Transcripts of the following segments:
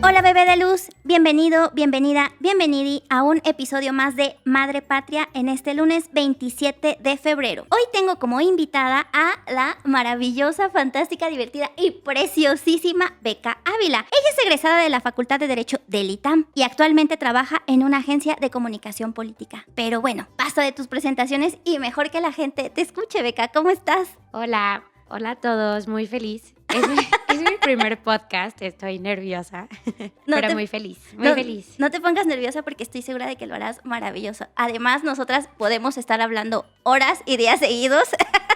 Hola bebé de luz, bienvenido, bienvenida, bienvenidi a un episodio más de Madre Patria en este lunes 27 de febrero. Hoy tengo como invitada a la maravillosa, fantástica, divertida y preciosísima Beca Ávila. Ella es egresada de la Facultad de Derecho del ITAM y actualmente trabaja en una agencia de comunicación política. Pero bueno, basta de tus presentaciones y mejor que la gente te escuche, Beca. ¿Cómo estás? Hola a todos, muy feliz. Es mi primer podcast, estoy nerviosa, pero muy feliz, muy feliz. No te pongas nerviosa porque estoy segura de que lo harás maravilloso. Además, nosotras podemos estar hablando horas y días seguidos.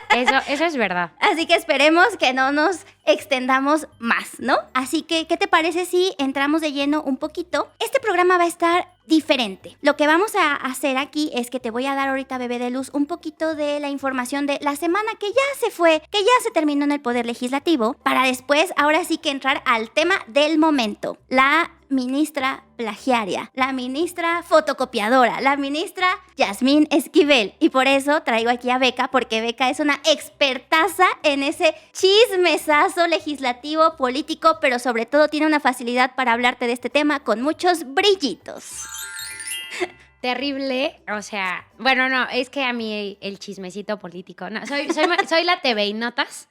Eso es verdad. Así que esperemos que no nos extendamos más, ¿no? Así que, ¿qué te parece si entramos de lleno un poquito? Este programa va a estar diferente. Lo que vamos a hacer aquí es que te voy a dar ahorita, bebé de luz, un poquito de la información de la semana que ya se fue, que ya se terminó en el Poder Legislativo, para después, ahora sí que entrar al tema del momento. La ministra plagiaria, la ministra fotocopiadora, la ministra Yasmín Esquivel. Y por eso traigo aquí a Beca, porque Beca es una expertaza en ese chismesazo legislativo, político, pero sobre todo tiene una facilidad para hablarte de este tema con muchos brillitos. Terrible, o sea, bueno, no, es que a mí el chismecito político, no, soy la TV y notas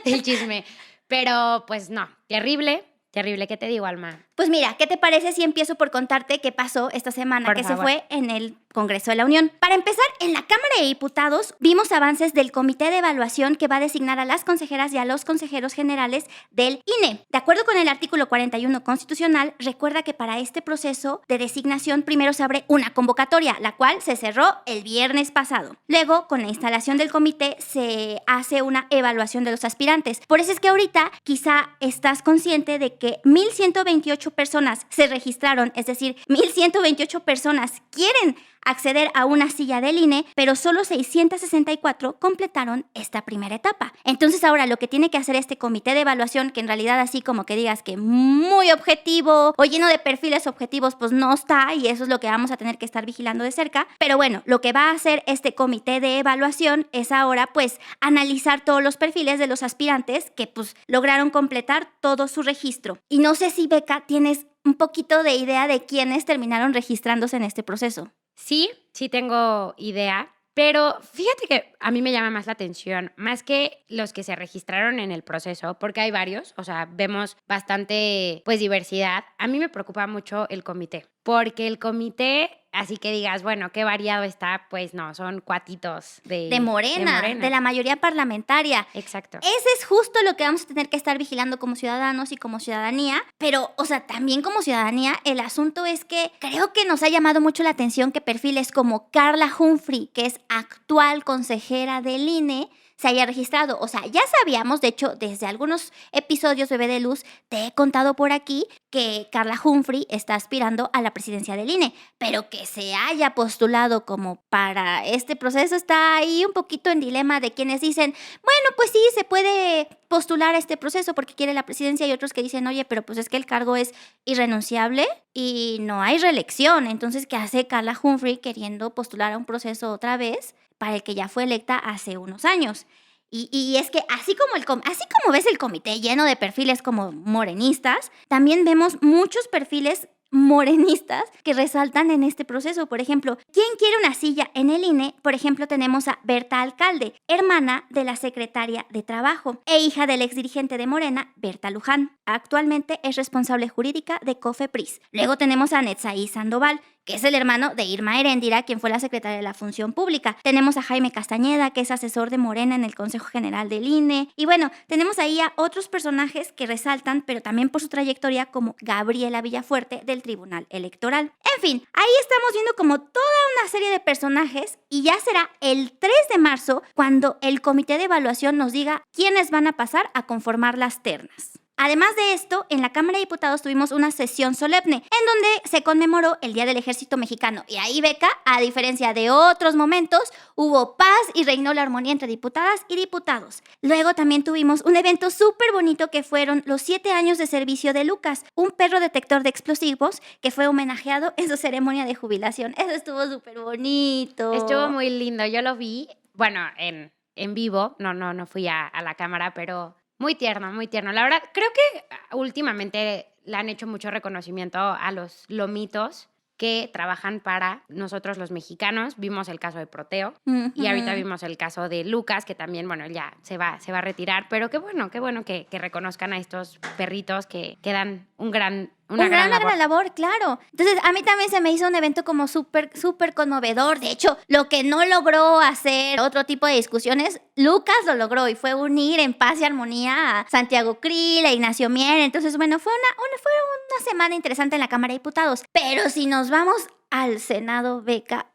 del chisme, pero pues no, terrible, ¿qué te digo, Alma? Pues mira, ¿qué te parece si empiezo por contarte qué pasó esta semana Por que favor. se fue en el Congreso de la Unión? Para empezar, en la Cámara de Diputados vimos avances del Comité de Evaluación que va a designar a las consejeras y a los consejeros generales del INE. De acuerdo con el artículo 41 constitucional, recuerda que para este proceso de designación primero se abre una convocatoria, la cual se cerró el viernes pasado. Luego, con la instalación del comité, se hace una evaluación de los aspirantes. Por eso es que ahorita quizá estás consciente de que 1,128 personas se registraron, es decir, 1,128 personas quieren acceder a una silla del INE, pero solo 664 completaron esta primera etapa. Entonces ahora lo que tiene que hacer este comité de evaluación, que en realidad así como que digas que muy objetivo o lleno de perfiles objetivos, pues no está, y eso es lo que vamos a tener que estar vigilando de cerca. Pero bueno, lo que va a hacer este comité de evaluación es ahora pues analizar todos los perfiles de los aspirantes que pues lograron completar todo su registro. Y no sé si, Beca, tienes un poquito de idea de quiénes terminaron registrándose en este proceso. Sí tengo idea, pero fíjate que a mí me llama más la atención, más que los que se registraron en el proceso, porque hay varios, o sea, vemos bastante, pues, diversidad. A mí me preocupa mucho el comité, porque el comité, así que digas, bueno, qué variado está, pues no, son cuatitos De Morena, de la mayoría parlamentaria. Exacto. Ese es justo lo que vamos a tener que estar vigilando como ciudadanos y como ciudadanía, pero, o sea, también como ciudadanía, el asunto es que creo que nos ha llamado mucho la atención que perfiles como Carla Humphrey, que es actual consejera del INE, se haya registrado. O sea, ya sabíamos, de hecho, desde algunos episodios, bebé de luz, te he contado por aquí que Carla Humphrey está aspirando a la presidencia del INE, pero que se haya postulado como para este proceso está ahí un poquito en dilema de quienes dicen, bueno, pues sí, se puede postular a este proceso porque quiere la presidencia, y otros que dicen, oye, pero pues es que el cargo es irrenunciable y no hay reelección. Entonces, ¿qué hace Carla Humphrey queriendo postular a un proceso otra vez para el que ya fue electa hace unos años? Y es que así como ves el comité lleno de perfiles como morenistas, también vemos muchos perfiles morenistas que resaltan en este proceso. Por ejemplo, ¿quién quiere una silla en el INE? Por ejemplo, tenemos a Berta Alcalde, hermana de la secretaria de Trabajo e hija del exdirigente de Morena, Berta Luján. Actualmente es responsable jurídica de COFEPRIS. Luego tenemos a Netzaí Sandoval, que es el hermano de Irma Heréndira, quien fue la secretaria de la Función Pública. Tenemos a Jaime Castañeda, que es asesor de Morena en el Consejo General del INE. Y bueno, tenemos ahí a otros personajes que resaltan, pero también por su trayectoria, como Gabriela Villafuerte del Tribunal Electoral. En fin, ahí estamos viendo como toda una serie de personajes, y ya será el 3 de marzo cuando el comité de evaluación nos diga quiénes van a pasar a conformar las ternas. Además de esto, en la Cámara de Diputados tuvimos una sesión solemne en donde se conmemoró el Día del Ejército Mexicano. Y ahí, Beca, a diferencia de otros momentos, hubo paz y reinó la armonía entre diputadas y diputados. Luego también tuvimos un evento súper bonito que fueron los 7 años de servicio de Lucas, un perro detector de explosivos que fue homenajeado en su ceremonia de jubilación. Eso estuvo súper bonito. Estuvo muy lindo, yo lo vi, bueno, en vivo, no fui a la cámara, pero muy tierno, muy tierno. La verdad, creo que últimamente le han hecho mucho reconocimiento a los lomitos que trabajan para nosotros los mexicanos. Vimos el caso de Proteo y ahorita vimos el caso de Lucas, que también, bueno, ya se va a retirar, pero qué bueno que reconozcan a estos perritos que dan una gran labor, claro. Entonces, a mí también se me hizo un evento como súper conmovedor. De hecho, lo que no logró hacer otro tipo de discusiones, Lucas lo logró y fue unir en paz y armonía a Santiago Krill, a Ignacio Mier. Entonces, bueno, fue una semana interesante en la Cámara de Diputados. Pero si nos vamos al Senado, Beca,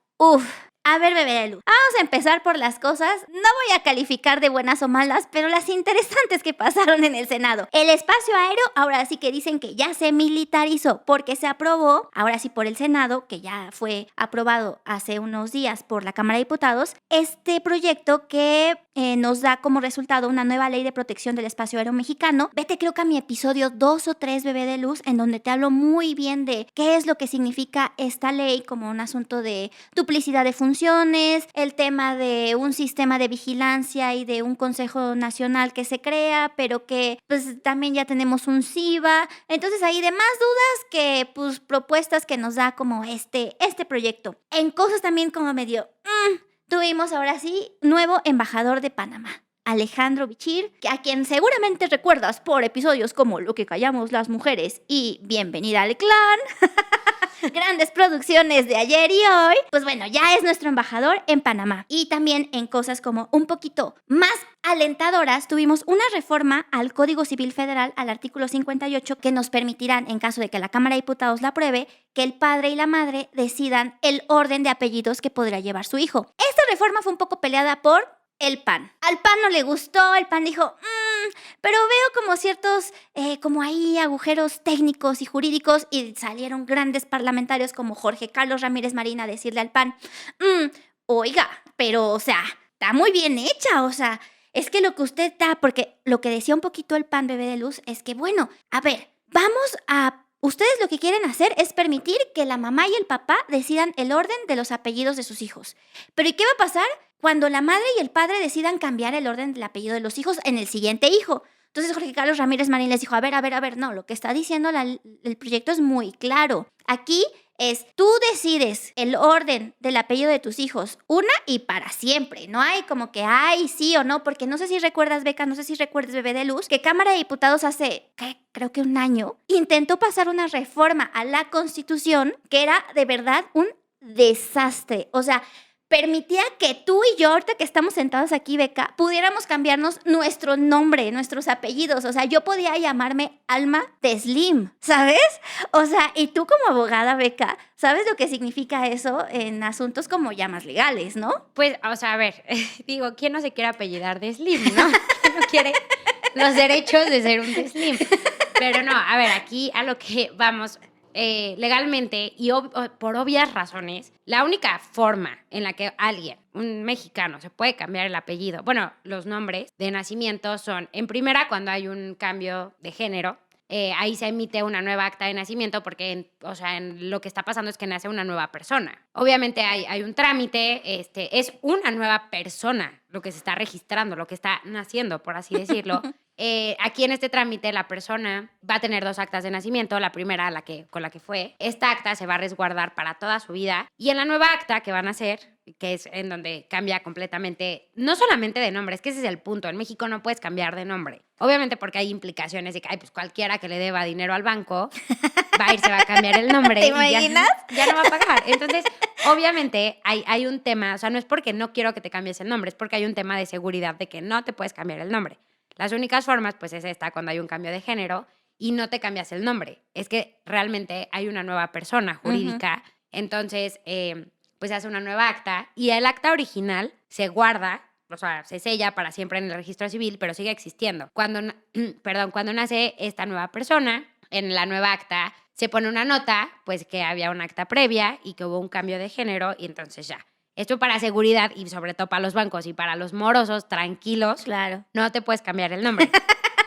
a ver, bebé de luz. Vamos a empezar por las cosas. No voy a calificar de buenas o malas, pero las interesantes que pasaron en el Senado. El espacio aéreo, ahora sí que dicen que ya se militarizó porque se aprobó, ahora sí por el Senado, que ya fue aprobado hace unos días por la Cámara de Diputados, este proyecto que nos da como resultado una nueva ley de protección del espacio aéreo mexicano. Vete, creo que a mi episodio 2 o 3, bebé de luz, en donde te hablo muy bien de qué es lo que significa esta ley como un asunto de duplicidad de funciones, el tema de un sistema de vigilancia y de un Consejo Nacional que se crea, pero que pues también ya tenemos un CIVA. Entonces hay demás dudas que pues propuestas que nos da como este proyecto. En cosas también como medio... tuvimos ahora sí nuevo embajador de Panamá, Alejandro Bichir, a quien seguramente recuerdas por episodios como Lo que callamos las mujeres y Bienvenida al clan. Grandes producciones de ayer y hoy. Pues bueno, ya es nuestro embajador en Panamá. Y también en cosas como un poquito más alentadoras, tuvimos una reforma al Código Civil Federal, al artículo 58, que nos permitirán, en caso de que la Cámara de Diputados la apruebe, que el padre y la madre decidan el orden de apellidos que podrá llevar su hijo. Esta reforma fue un poco peleada por el PAN. Al PAN no le gustó, el PAN dijo, pero veo como ciertos, como ahí agujeros técnicos y jurídicos, y salieron grandes parlamentarios como Jorge Carlos Ramírez Marín a decirle al PAN, oiga, pero, o sea, está muy bien hecha, o sea, es que lo que usted da, porque lo que decía un poquito el PAN, bebé de luz, es que, bueno, a ver, ustedes lo que quieren hacer es permitir que la mamá y el papá decidan el orden de los apellidos de sus hijos. Pero ¿y qué va a pasar cuando la madre y el padre decidan cambiar el orden del apellido de los hijos en el siguiente hijo? Entonces Jorge Carlos Ramírez Marín les dijo, a ver, no, lo que está diciendo el proyecto es muy claro. Aquí tú decides el orden del apellido de tus hijos, una y para siempre. No hay como que, sí o no, porque no sé si recuerdas, Beca, no sé si recuerdas, bebé de luz, que Cámara de Diputados hace, creo que un año, intentó pasar una reforma a la Constitución que era de verdad un desastre. O sea, permitía que tú y yo, ahorita que estamos sentados aquí, Beca, pudiéramos cambiarnos nuestro nombre, nuestros apellidos. O sea, yo podía llamarme Alma Teslim, ¿sabes? O sea, y tú como abogada, Beca, ¿sabes lo que significa eso en asuntos como ya más legales, no? Pues, o sea, a ver, digo, ¿quién no se quiere apellidar de Slim, no? ¿Quién no quiere los derechos de ser un Slim? Pero no, a ver, aquí a lo que vamos... legalmente y por obvias razones, la única forma en la que alguien, un mexicano, se puede cambiar el apellido, bueno, los nombres de nacimiento son, en primera, cuando hay un cambio de género, ahí se emite una nueva acta de nacimiento porque, en lo que está pasando es que nace una nueva persona. Obviamente hay un trámite, es una nueva persona lo que se está registrando, lo que está naciendo, por así decirlo. Aquí en este trámite la persona va a tener 2 actas de nacimiento, la primera con la que fue. Esta acta se va a resguardar para toda su vida y en la nueva acta que van a hacer, que es en donde cambia completamente, no solamente de nombre, es que ese es el punto, en México no puedes cambiar de nombre. Obviamente porque hay implicaciones de que pues cualquiera que le deba dinero al banco se va a cambiar el nombre. ¿Te imaginas? Ya no va a pagar. Entonces, obviamente hay un tema, o sea, no es porque no quiero que te cambies el nombre, es porque hay un tema de seguridad de que no te puedes cambiar el nombre. Las únicas formas, pues, es esta, cuando hay un cambio de género y no te cambias el nombre. Es que realmente hay una nueva persona jurídica. Entonces, pues, se hace una nueva acta y el acta original se guarda, o sea, se sella para siempre en el registro civil, pero sigue existiendo. Cuando nace esta nueva persona, en la nueva acta se pone una nota, pues, que había una acta previa y que hubo un cambio de género y entonces ya. Esto para seguridad y sobre todo para los bancos y para los morosos tranquilos. Claro. No te puedes cambiar el nombre.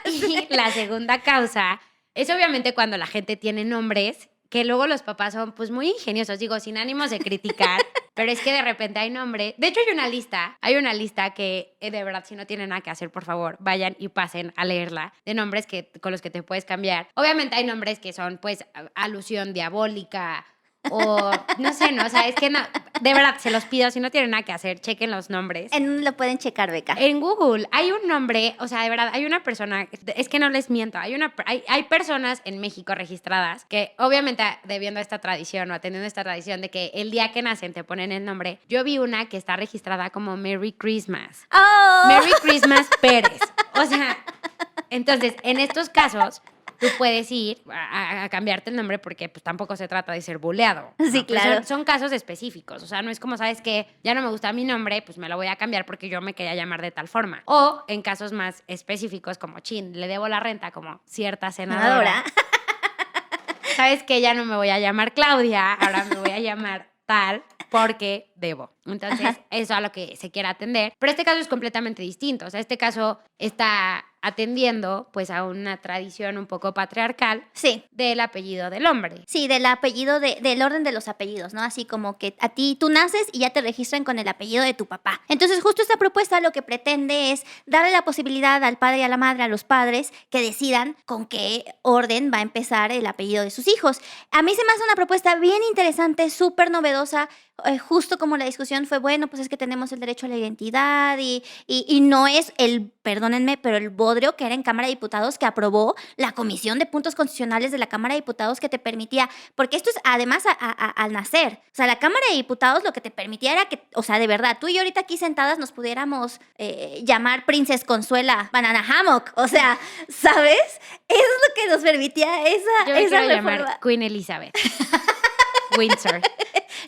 Y la segunda causa es obviamente cuando la gente tiene nombres que luego los papás son pues muy ingeniosos, digo, sin ánimos de criticar, pero es que de repente hay nombre. De hecho, hay una lista que de verdad, si no tienen nada que hacer, por favor, vayan y pasen a leerla, de nombres con los que te puedes cambiar. Obviamente hay nombres que son pues alusión diabólica, o no sé, no, o sea, es que no, de verdad, se los pido, si no tienen nada que hacer, chequen los nombres. ¿En dónde lo pueden checar, Beca? En Google hay un nombre, o sea, de verdad, hay una persona, es que no les miento, hay personas en México registradas que obviamente debiendo a esta tradición o atendiendo a esta tradición de que el día que nacen te ponen el nombre. Yo vi una que está registrada como Merry Christmas. ¡Oh! Merry Christmas Pérez. O sea, entonces, en estos casos tú puedes ir a cambiarte el nombre porque pues tampoco se trata de ser buleado. Sí, ¿no? Pero claro. son casos específicos. O sea, no es como, ¿sabes qué? Ya no me gusta mi nombre, pues me lo voy a cambiar porque yo me quería llamar de tal forma. O en casos más específicos como, chin, le debo la renta como cierta senadora. ¿Sabes qué? Ya no me voy a llamar Claudia, ahora me voy a llamar tal porque debo. Entonces, eso es a lo que se quiere atender. Pero este caso es completamente distinto. O sea, este caso está atendiendo pues a una tradición un poco patriarcal Sí. del apellido del hombre. Sí, del apellido, del orden de los apellidos, ¿no? Así como que a ti tú naces y ya te registran con el apellido de tu papá. Entonces, justo esta propuesta lo que pretende es darle la posibilidad al padre y a la madre, a los padres, que decidan con qué orden va a empezar el apellido de sus hijos. A mí se me hace una propuesta bien interesante, súper novedosa, justo como la discusión fue, bueno, pues es que tenemos el derecho a la identidad y no es perdónenme, pero el bodrio que era en Cámara de Diputados que aprobó la Comisión de Puntos Constitucionales de la Cámara de Diputados que te permitía, porque esto es además al nacer, o sea, la Cámara de Diputados lo que te permitía era que, o sea, de verdad, tú y yo ahorita aquí sentadas nos pudiéramos llamar Princess Consuela Banana Hammock, o sea, ¿sabes? Eso es lo que nos permitía Yo me esa quiero reforma. llamar Queen Elizabeth Windsor.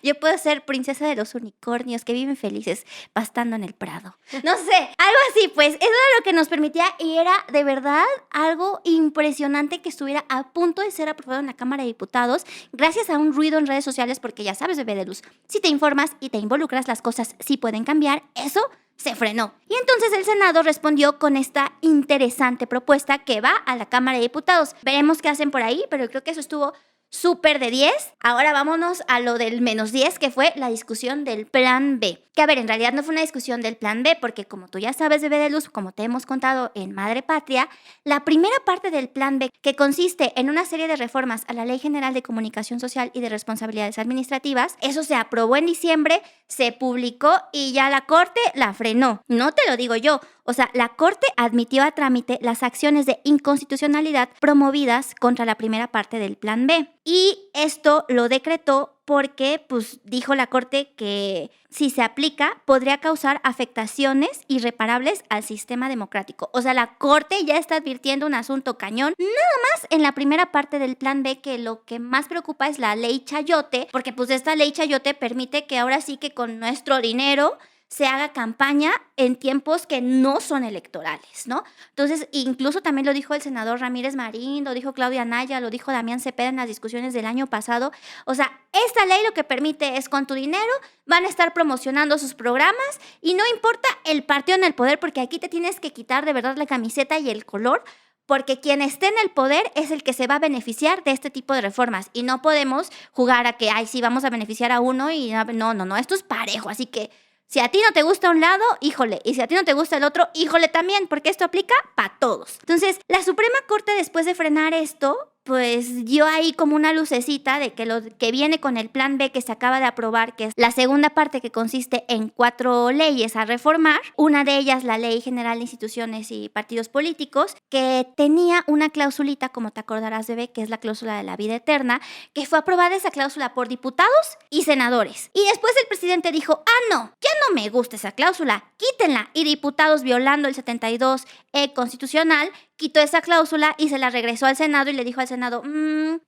Yo puedo ser princesa de los unicornios que viven felices pastando en el prado. No sé, algo así, pues. Eso era lo que nos permitía y era de verdad algo impresionante que estuviera a punto de ser aprobado en la Cámara de Diputados gracias a un ruido en redes sociales porque ya sabes, bebé de luz, si te informas y te involucras, las cosas sí pueden cambiar. Eso se frenó. Y entonces el Senado respondió con esta interesante propuesta que va a la Cámara de Diputados. Veremos qué hacen por ahí, pero creo que eso estuvo súper de 10. Ahora vámonos a lo del menos 10, que fue la discusión del plan B. Que a ver, en realidad no fue una discusión del plan B, porque como tú ya sabes, bebé de luz, como te hemos contado en Madre Patria, la primera parte del plan B, que consiste en una serie de reformas a la Ley General de Comunicación Social y de Responsabilidades Administrativas, eso se aprobó en diciembre, se publicó y ya la Corte la frenó. No te lo digo yo. O sea, la Corte admitió a trámite las acciones de inconstitucionalidad promovidas contra la primera parte del Plan B. Y esto lo decretó porque, pues, dijo la Corte que si se aplica, podría causar afectaciones irreparables al sistema democrático. O sea, la Corte ya está advirtiendo un asunto cañón. Nada más en la primera parte del Plan B, que lo que más preocupa es la Ley Chayote, porque pues esta Ley Chayote permite que ahora sí que con nuestro dinero se haga campaña en tiempos que no son electorales, ¿no? Entonces, incluso también lo dijo el senador Ramírez Marín, lo dijo Claudia Naya, lo dijo Damián Cepeda en las discusiones del año pasado. O sea, esta ley lo que permite es con tu dinero van a estar promocionando sus programas y no importa el partido en el poder, porque aquí te tienes que quitar de verdad la camiseta y el color, porque quien esté en el poder es el que se va a beneficiar de este tipo de reformas y no podemos jugar a que, ay, sí, vamos a beneficiar a uno y no, esto es parejo, así que si a ti no te gusta un lado, híjole, y si a ti no te gusta el otro, híjole también, porque esto aplica para todos. Entonces, la Suprema Corte, después de frenar esto, pues dio ahí como una lucecita de que lo que viene con el plan B que se acaba de aprobar, que es la segunda parte que consiste en 4 leyes a reformar. Una de ellas, la Ley General de Instituciones y Partidos Políticos, que tenía una clausulita, como te acordarás, bebé, que es la cláusula de la vida eterna, que fue aprobada esa cláusula por diputados y senadores. Y después el presidente dijo, no, ya no me gusta esa cláusula, quítenla. Y diputados, violando el 72E constitucional, quitó esa cláusula y se la regresó al Senado y le dijo al Senado,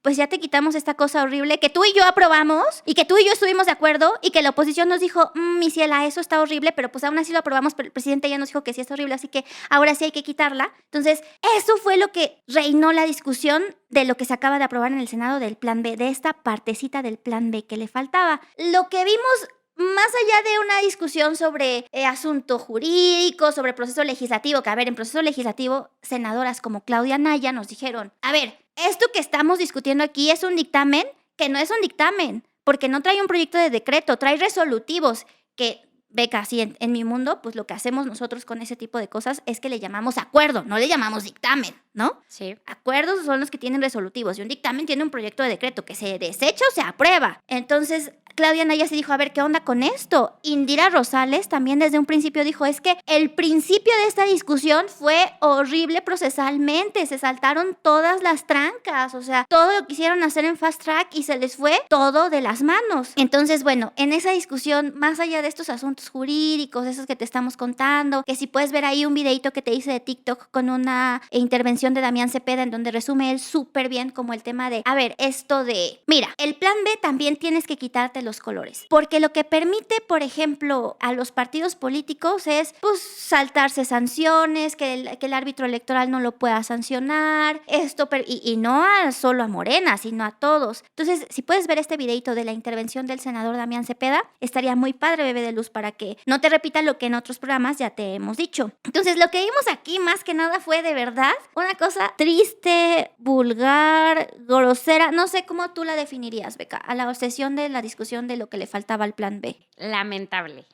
pues ya te quitamos esta cosa horrible que tú y yo aprobamos y que tú y yo estuvimos de acuerdo y que la oposición nos dijo, mi ciela, eso está horrible, pero pues aún así lo aprobamos, pero el presidente ya nos dijo que sí está horrible, así que ahora sí hay que quitarla. Entonces, eso fue lo que reinó la discusión de lo que se acaba de aprobar en el Senado del Plan B, de esta partecita del Plan B que le faltaba. Lo que vimos más allá de una discusión sobre asunto jurídico, sobre proceso legislativo, que a ver, en proceso legislativo, senadoras como Claudia Naya nos dijeron, a ver, esto que estamos discutiendo aquí es un dictamen que no es un dictamen, porque no trae un proyecto de decreto, trae resolutivos que... Beca, así en mi mundo, pues lo que hacemos nosotros con ese tipo de cosas es que le llamamos acuerdo, no le llamamos dictamen, ¿no? Sí. Acuerdos son los que tienen resolutivos y un dictamen tiene un proyecto de decreto que se desecha o se aprueba. Entonces, Claudia Naya se dijo, a ver, ¿qué onda con esto? Indira Rosales también desde un principio dijo, es que el principio de esta discusión fue horrible procesalmente, se saltaron todas las trancas, o sea, todo lo quisieron hacer en fast track y se les fue todo de las manos. Entonces, bueno, en esa discusión, más allá de estos asuntos jurídicos, esos que te estamos contando, que si puedes ver ahí un videito que te hice de TikTok con una intervención de Damián Cepeda en donde resume él súper bien como el tema de, a ver, esto de, mira, el plan B también tienes que quitarte los colores, porque lo que permite, por ejemplo, a los partidos políticos es, pues, saltarse sanciones, que el árbitro electoral no lo pueda sancionar, esto, y no solo a Morena, sino a todos. Entonces, si puedes ver este videito de la intervención del senador Damián Cepeda, estaría muy padre, bebé de luz, para que no te repita lo que en otros programas ya te hemos dicho. Entonces, lo que vimos aquí más que nada fue de verdad una cosa triste, vulgar, grosera, no sé cómo tú la definirías, Beca, a la obsesión de la discusión de lo que le faltaba al plan B. Lamentable.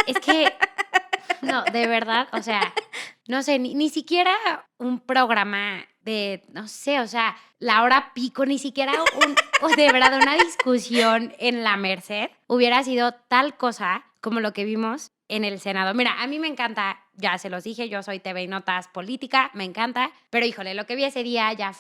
Es que, no, de verdad, o sea, no sé, ni siquiera un programa de, no sé, o sea, la hora pico, ni siquiera de verdad, una discusión en la Merced hubiera sido tal cosa como lo que vimos en el Senado. Mira, a mí me encanta, ya se los dije, yo soy TV y Notas política, me encanta, pero híjole, lo que vi ese día ya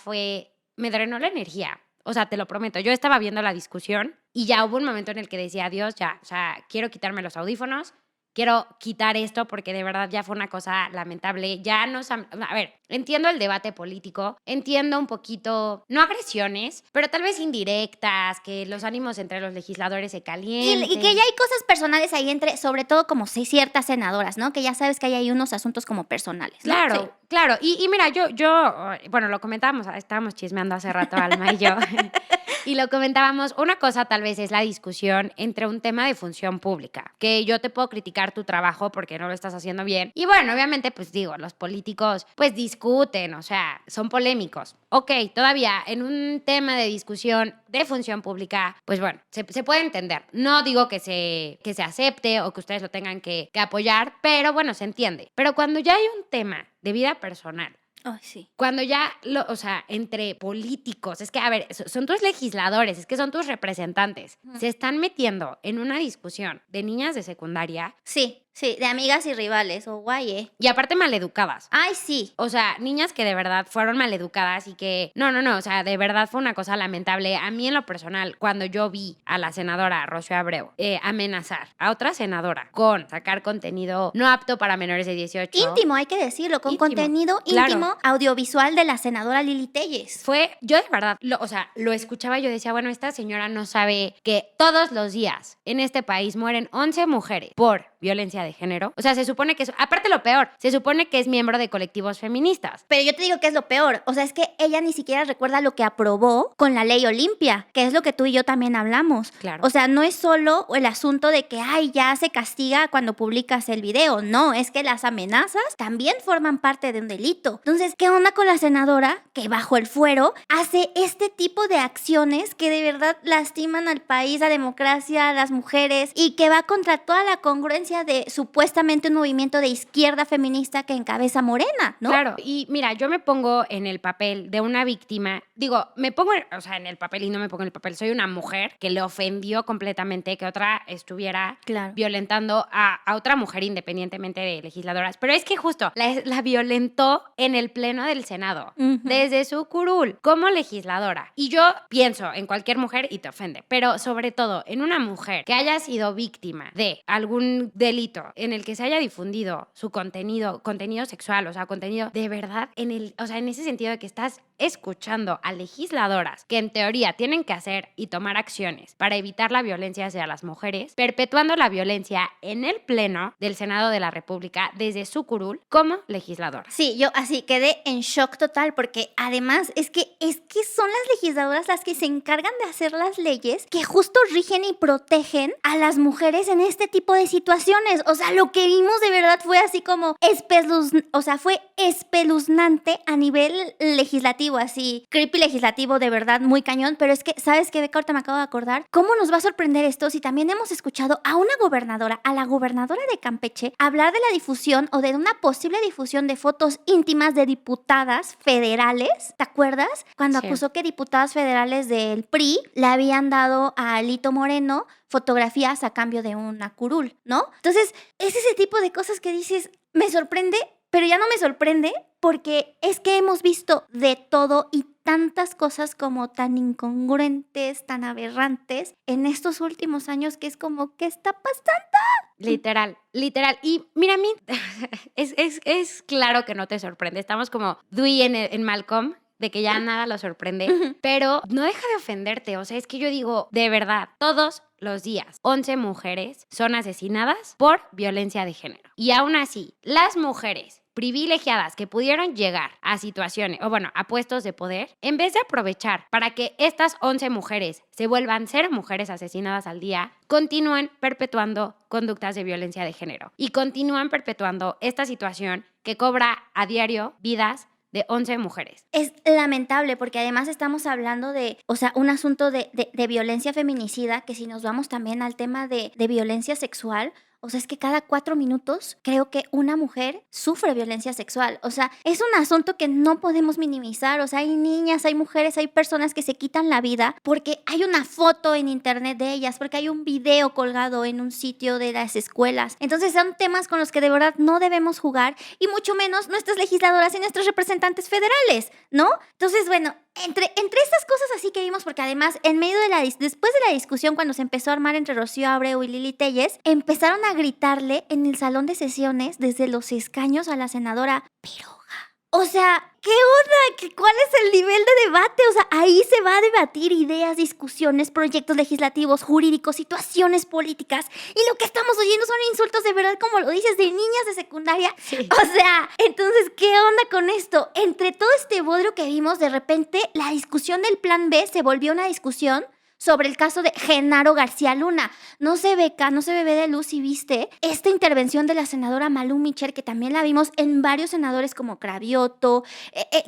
me drenó la energía. O sea, te lo prometo, yo estaba viendo la discusión y ya hubo un momento en el que decía, Dios, ya, o sea, quiero quitarme los audífonos, quiero quitar esto porque de verdad ya fue una cosa lamentable. Ya nos... A ver, entiendo el debate político, entiendo un poquito, no agresiones, pero tal vez indirectas, que los ánimos entre los legisladores se calienten. Y que ya hay cosas personales ahí entre, sobre todo como ciertas senadoras, ¿no? Que ya sabes que hay ahí unos asuntos como personales, ¿no? Claro, Sí. claro. Y mira, yo, bueno, lo comentábamos, estábamos chismeando hace rato, Alma y yo, y lo comentábamos, una cosa tal vez es la discusión entre un tema de función pública, que yo te puedo criticar tu trabajo porque no lo estás haciendo bien. Y bueno, obviamente, pues digo, los políticos pues discuten, o sea, son polémicos. Ok, todavía en un tema de discusión de función pública, pues bueno, se puede entender. No digo que se acepte o que ustedes lo tengan que apoyar, pero bueno, se entiende. Pero cuando ya hay un tema de vida personal, Ay, sí. cuando ya, o sea, entre políticos, es que, a ver, son tus legisladores, es que son tus representantes, se están metiendo en una discusión de niñas de secundaria. Sí, de amigas y rivales, o guay, Y aparte maleducadas. Ay, sí. O sea, niñas que de verdad fueron maleducadas y que, no, o sea, de verdad fue una cosa lamentable. A mí en lo personal, cuando yo vi a la senadora Rocío Abreu amenazar a otra senadora con sacar contenido no apto para menores de 18. Íntimo, hay que decirlo, con Íntimo, contenido claro. íntimo audiovisual de la senadora Lili Telles. Yo de verdad, lo escuchaba y yo decía, bueno, esta señora no sabe que todos los días en este país mueren 11 mujeres por violencia de género. O sea, se supone que aparte lo peor, se supone que es miembro de colectivos feministas. Pero yo te digo que es lo peor. O sea, es que ella ni siquiera recuerda lo que aprobó con la ley Olimpia, que es lo que tú y yo también hablamos. Claro. O sea, no es solo el asunto de que, ay, ya se castiga cuando publicas el video. No, es que las amenazas también forman parte de un delito. Entonces, ¿qué onda con la senadora que bajo el fuero hace este tipo de acciones que de verdad lastiman al país, la democracia, a las mujeres y que va contra toda la congruencia de supuestamente un movimiento de izquierda feminista que encabeza Morena, ¿no? Claro, y mira, yo me pongo en el papel de una víctima, digo, me pongo, o sea, en el papel y no me pongo en el papel, soy una mujer que le ofendió completamente que otra estuviera violentando a otra mujer independientemente de legisladoras, pero es que justo la violentó en el pleno del Senado, desde su curul, como legisladora. Y yo pienso en cualquier mujer y te ofende, pero sobre todo en una mujer que haya sido víctima de algún delito en el que se haya difundido su contenido sexual, o sea, contenido de verdad, o sea, en ese sentido de que estás escuchando a legisladoras que en teoría tienen que hacer y tomar acciones para evitar la violencia hacia las mujeres, perpetuando la violencia en el pleno del Senado de la República desde su curul como legisladora. Sí, yo así quedé en shock total porque además es que son las legisladoras las que se encargan de hacer las leyes que justo rigen y protegen a las mujeres en este tipo de situaciones. O sea, lo que vimos de verdad fue así como fue espeluznante a nivel legislativo legislativo así, creepy legislativo de verdad muy cañón, pero es que, ¿sabes qué, Beca? Ahorita me acabo de acordar, ¿cómo nos va a sorprender esto si también hemos escuchado a una gobernadora, a la gobernadora de Campeche, hablar de la difusión o de una posible difusión de fotos íntimas de diputadas federales? ¿Te acuerdas? Cuando Sí. acusó que diputadas federales del PRI le habían dado a Alito Moreno fotografías a cambio de una curul, ¿no? Entonces, es ese tipo de cosas que dices, me sorprende, pero ya no me sorprende porque es que hemos visto de todo y tantas cosas como tan incongruentes, tan aberrantes en estos últimos años que es como, ¿qué está pasando? Literal, literal. Y mira, a mí es claro que no te sorprende. Estamos como Dewey en Malcolm, de que ya nada lo sorprende, pero no deja de ofenderte. O sea, es que yo digo, de verdad, todos los días, 11 mujeres son asesinadas por violencia de género. Y aún así, las mujeres privilegiadas que pudieron llegar a situaciones, o bueno, a puestos de poder, en vez de aprovechar para que estas 11 mujeres se vuelvan 0 mujeres asesinadas al día, continúan perpetuando conductas de violencia de género y continúan perpetuando esta situación que cobra a diario vidas de 11 mujeres. Es lamentable porque además estamos hablando de, o sea, un asunto de violencia feminicida, que si nos vamos también al tema de violencia sexual, o sea, es que cada 4 minutos creo que una mujer sufre violencia sexual. O sea, es un asunto que no podemos minimizar. O sea, hay niñas, hay mujeres, hay personas que se quitan la vida porque hay una foto en internet de ellas, porque hay un video colgado en un sitio de las escuelas. Entonces son temas con los que de verdad no debemos jugar y mucho menos nuestras legisladoras y nuestros representantes federales, ¿no? Entonces, bueno, entre estas cosas así que vimos, porque además en medio de después de la discusión cuando se empezó a armar entre Rocío Abreu y Lili Telles, empezaron a gritarle en el salón de sesiones desde los escaños a la senadora Piroga. O sea, ¿qué onda? ¿Cuál es el nivel de debate? O sea, ahí se va a debatir ideas, discusiones, proyectos legislativos, jurídicos, situaciones políticas. Y lo que estamos oyendo son insultos de verdad, como lo dices, de niñas de secundaria. Sí. O sea, entonces, ¿qué onda con esto? Entre todo este bodrio que vimos, de repente, la discusión del Plan B se volvió una discusión sobre el caso de Genaro García Luna. No se bebé de luz, y viste esta intervención de la senadora Malú Micher, que también la vimos en varios senadores como Cravioto,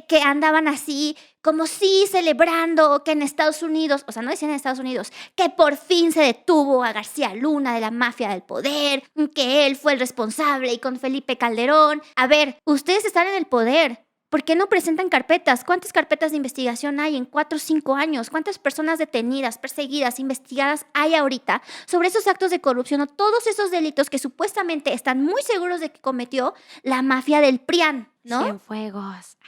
que andaban así, como sí, celebrando que en Estados Unidos, o sea, no decían en Estados Unidos, que por fin se detuvo a García Luna de la mafia del poder, que él fue el responsable y con Felipe Calderón. A ver, ustedes están en el poder. ¿Por qué no presentan carpetas? ¿Cuántas carpetas de investigación hay en 4 o 5 años? ¿Cuántas personas detenidas, perseguidas, investigadas hay ahorita sobre esos actos de corrupción o todos esos delitos que supuestamente están muy seguros de que cometió la mafia del PRIAN, ¿no? Cienfuegos.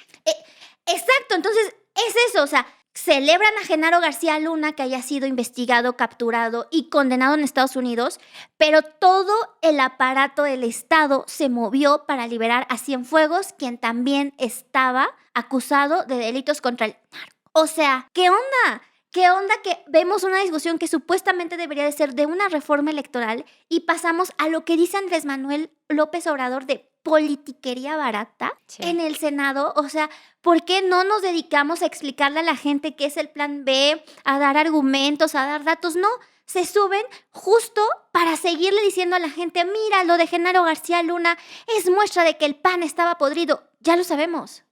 Exacto, entonces es eso, o sea, celebran a Genaro García Luna que haya sido investigado, capturado y condenado en Estados Unidos, pero todo el aparato del Estado se movió para liberar a Cienfuegos, quien también estaba acusado de delitos contra el narco. O sea, ¿qué onda? ¿Qué onda que vemos una discusión que supuestamente debería de ser de una reforma electoral y pasamos a lo que dice Andrés Manuel López Obrador de politiquería barata en el Senado? O sea, ¿por qué no nos dedicamos a explicarle a la gente qué es el Plan B, a dar argumentos, a dar datos? No, se suben justo para seguirle diciendo a la gente, mira, lo de Genaro García Luna es muestra de que el PAN estaba podrido. Ya lo sabemos,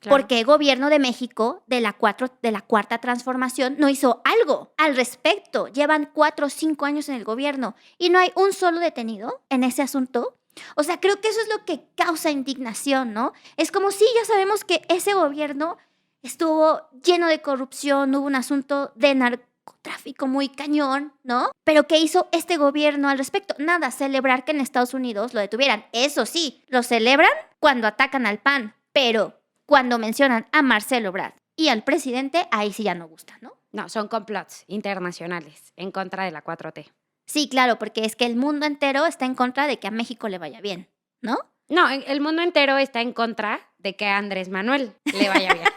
claro. Porque el gobierno de México de la Cuarta Transformación no hizo algo al respecto. Llevan 4 o 5 años en el gobierno y no hay un solo detenido en ese asunto. O sea, creo que eso es lo que causa indignación, ¿no? Es como si ya sabemos que ese gobierno estuvo lleno de corrupción, hubo un asunto de narcotráfico muy cañón, ¿no? Pero ¿qué hizo este gobierno al respecto? Nada, celebrar que en Estados Unidos lo detuvieran. Eso sí, lo celebran cuando atacan al PAN, pero cuando mencionan a Marcelo Ebrard y al presidente, ahí sí ya no gusta, ¿no? No, son complots internacionales en contra de la 4T. Sí, claro, porque es que el mundo entero está en contra de que a México le vaya bien, ¿no? No, el mundo entero está en contra de que a Andrés Manuel le vaya bien.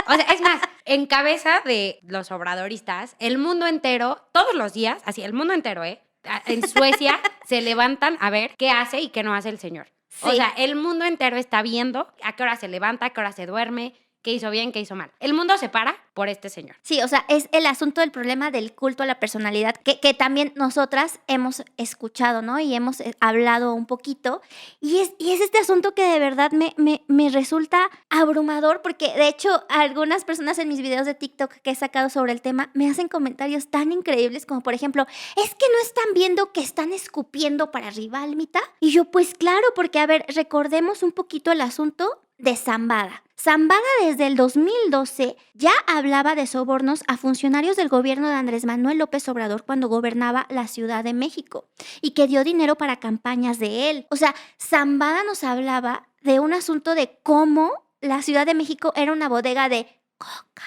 O sea, es más, en cabeza de los obradoristas, el mundo entero, todos los días, así, el mundo entero, en Suecia se levantan a ver qué hace y qué no hace el señor. Sí. O sea, el mundo entero está viendo a qué hora se levanta, a qué hora se duerme, qué hizo bien, qué hizo mal. El mundo se para por este señor. Sí, o sea, es el asunto del problema del culto a la personalidad que también nosotras hemos escuchado, ¿no? Y hemos hablado un poquito. Y es este asunto que de verdad me resulta abrumador porque, de hecho, algunas personas en mis videos de TikTok que he sacado sobre el tema me hacen comentarios tan increíbles como, por ejemplo, ¿es que no están viendo que están escupiendo para arriba, Almita? Y yo, pues claro, porque, a ver, recordemos un poquito el asunto de Zambada. Zambada desde el 2012 ya hablaba de sobornos a funcionarios del gobierno de Andrés Manuel López Obrador cuando gobernaba la Ciudad de México y que dio dinero para campañas de él. O sea, Zambada nos hablaba de un asunto de cómo la Ciudad de México era una bodega de coca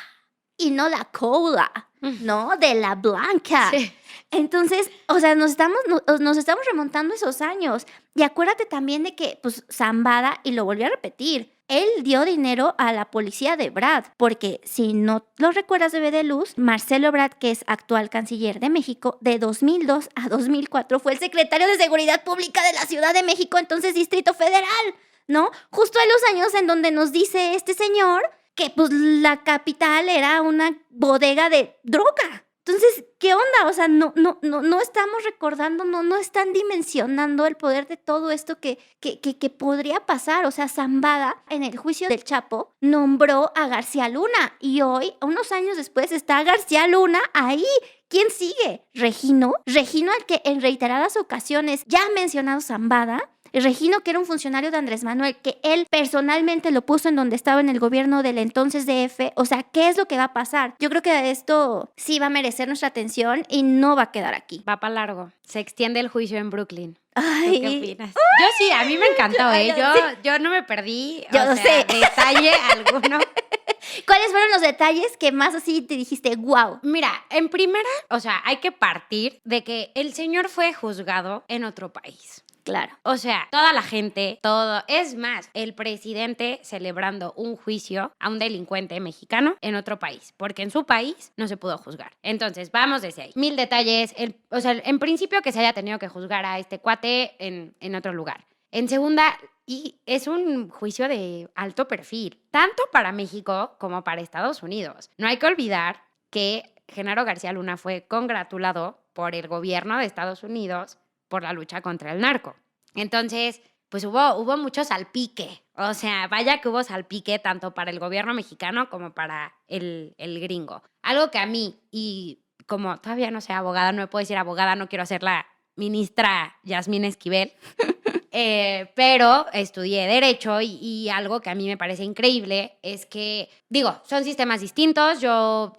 y no la cola, ¿no? De la blanca. Sí. Entonces, o sea, nos estamos remontando esos años. Y acuérdate también de que, pues, Zambada, y lo volví a repetir, él dio dinero a la policía de Ebrard, porque si no lo recuerdas, bebé de luz, Marcelo Ebrard, que es actual canciller de México, de 2002 a 2004 fue el secretario de Seguridad Pública de la Ciudad de México, entonces Distrito Federal, ¿no? Justo en los años en donde nos dice este señor que, pues, la capital era una bodega de droga. Entonces, ¿qué onda? O sea, no estamos recordando, no están dimensionando el poder de todo esto que podría pasar. O sea, Zambada, en el juicio del Chapo, nombró a García Luna y hoy, unos años después, está García Luna ahí. ¿Quién sigue? ¿Regino? Regino, al que en reiteradas ocasiones ya ha mencionado Zambada. Regino, que era un funcionario de Andrés Manuel, que él personalmente lo puso en donde estaba en el gobierno del entonces DF. O sea, ¿qué es lo que va a pasar? Yo creo que esto sí va a merecer nuestra atención y no va a quedar aquí. Va para largo. Se extiende el juicio en Brooklyn. Ay. ¿Tú qué opinas? Yo sí, a mí me encantó, ¿eh? Yo no me perdí, Yo lo sé. detalle alguno. ¿Cuáles fueron los detalles que más así te dijiste, wow? Mira, en primera, o sea, hay que partir de que el señor fue juzgado en otro país. Claro. O sea, toda la gente, todo. Es más, el presidente celebrando un juicio a un delincuente mexicano en otro país, porque en su país no se pudo juzgar. Entonces, vamos desde ahí. 1000 detalles. O sea, en principio que se haya tenido que juzgar a este cuate en otro lugar. En segunda, y es un juicio de alto perfil, tanto para México como para Estados Unidos. No hay que olvidar que Genaro García Luna fue congratulado por el gobierno de Estados Unidos por la lucha contra el narco. Entonces, pues hubo mucho salpique. O sea, vaya que hubo salpique tanto para el gobierno mexicano como para el gringo. Algo que a mí, y como todavía no soy abogada, no me puedo decir abogada, no quiero ser la ministra Yasmín Esquivel, pero estudié Derecho y algo que a mí me parece increíble es que, digo, son sistemas distintos. Yo,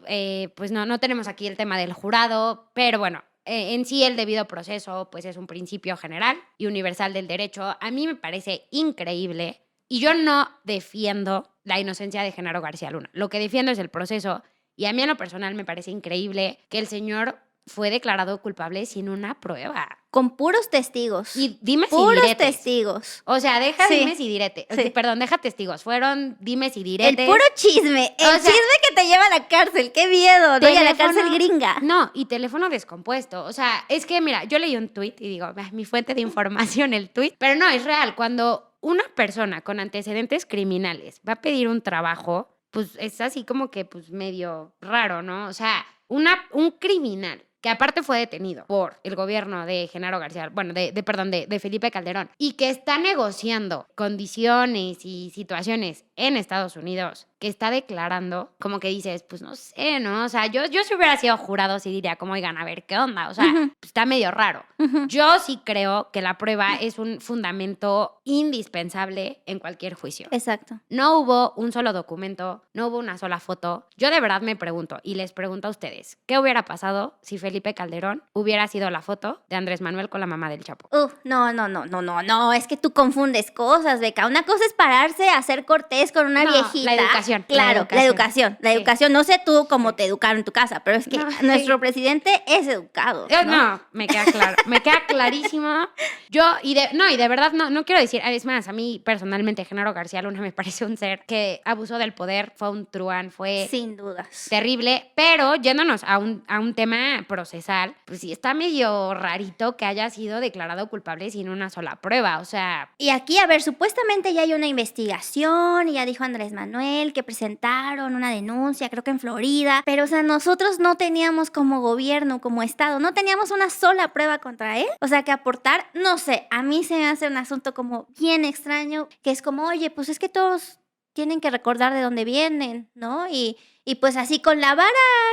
pues no tenemos aquí el tema del jurado, pero bueno, en sí el debido proceso pues es un principio general y universal del derecho. A mí me parece increíble y yo no defiendo la inocencia de Genaro García Luna. Lo que defiendo es el proceso y a mí en lo personal me parece increíble que el señor fue declarado culpable sin una prueba. Con puros testigos. Y dimes y puros diretes. Testigos. O sea, deja Sí. dimes y diretes. Sí. Perdón, deja testigos. Fueron dimes y diretes. El puro chisme. El O sea, chisme que te lleva a la cárcel. ¡Qué miedo! ¿No? Y a la cárcel gringa. No, y teléfono descompuesto. O sea, es que, mira, yo leí un tuit y digo, mi fuente de información, el tuit. Pero no, es real. Cuando una persona con antecedentes criminales va a pedir un trabajo, pues es así como que, pues, medio raro, ¿no? O sea, un criminal que aparte fue detenido por el gobierno de Genaro García, bueno, de Felipe Calderón, y que está negociando condiciones y situaciones en Estados Unidos, que está declarando, como que dices, pues no sé, ¿no? O sea, yo si hubiera sido jurado sí diría, como, oigan, a ver, ¿qué onda? O sea, pues, está medio raro. Yo sí creo que la prueba es un fundamento indispensable en cualquier juicio. Exacto. No hubo un solo documento, no hubo una sola foto. Yo de verdad me pregunto, y les pregunto a ustedes, ¿qué hubiera pasado si Felipe Calderón hubiera sido la foto de Andrés Manuel con la mamá del Chapo? No, es que tú confundes cosas, Beca. Una cosa es pararse a hacer cortés con una No, viejita. la educación. Claro, la educación. La Sí. educación. No sé tú cómo te educaron en tu casa, pero es que No, nuestro sí. presidente es educado. No, me queda claro, me queda clarísimo. Yo, y de verdad, no quiero decir, es más, a mí personalmente Genaro García Luna me parece un ser que abusó del poder, fue un truán, fue Sin dudas. terrible, pero yéndonos a un tema procesal, pues sí está medio rarito que haya sido declarado culpable sin una sola prueba, o sea... Y aquí, a ver, supuestamente ya hay una investigación y ya dijo Andrés Manuel que presentaron una denuncia, creo que en Florida, pero o sea, nosotros no teníamos como gobierno, como Estado, no teníamos una sola prueba contra él, o sea, que aportar, no sé, a mí se me hace un asunto como bien extraño, que es como, oye, pues es que todos tienen que recordar de dónde vienen, ¿no? Y pues así con la vara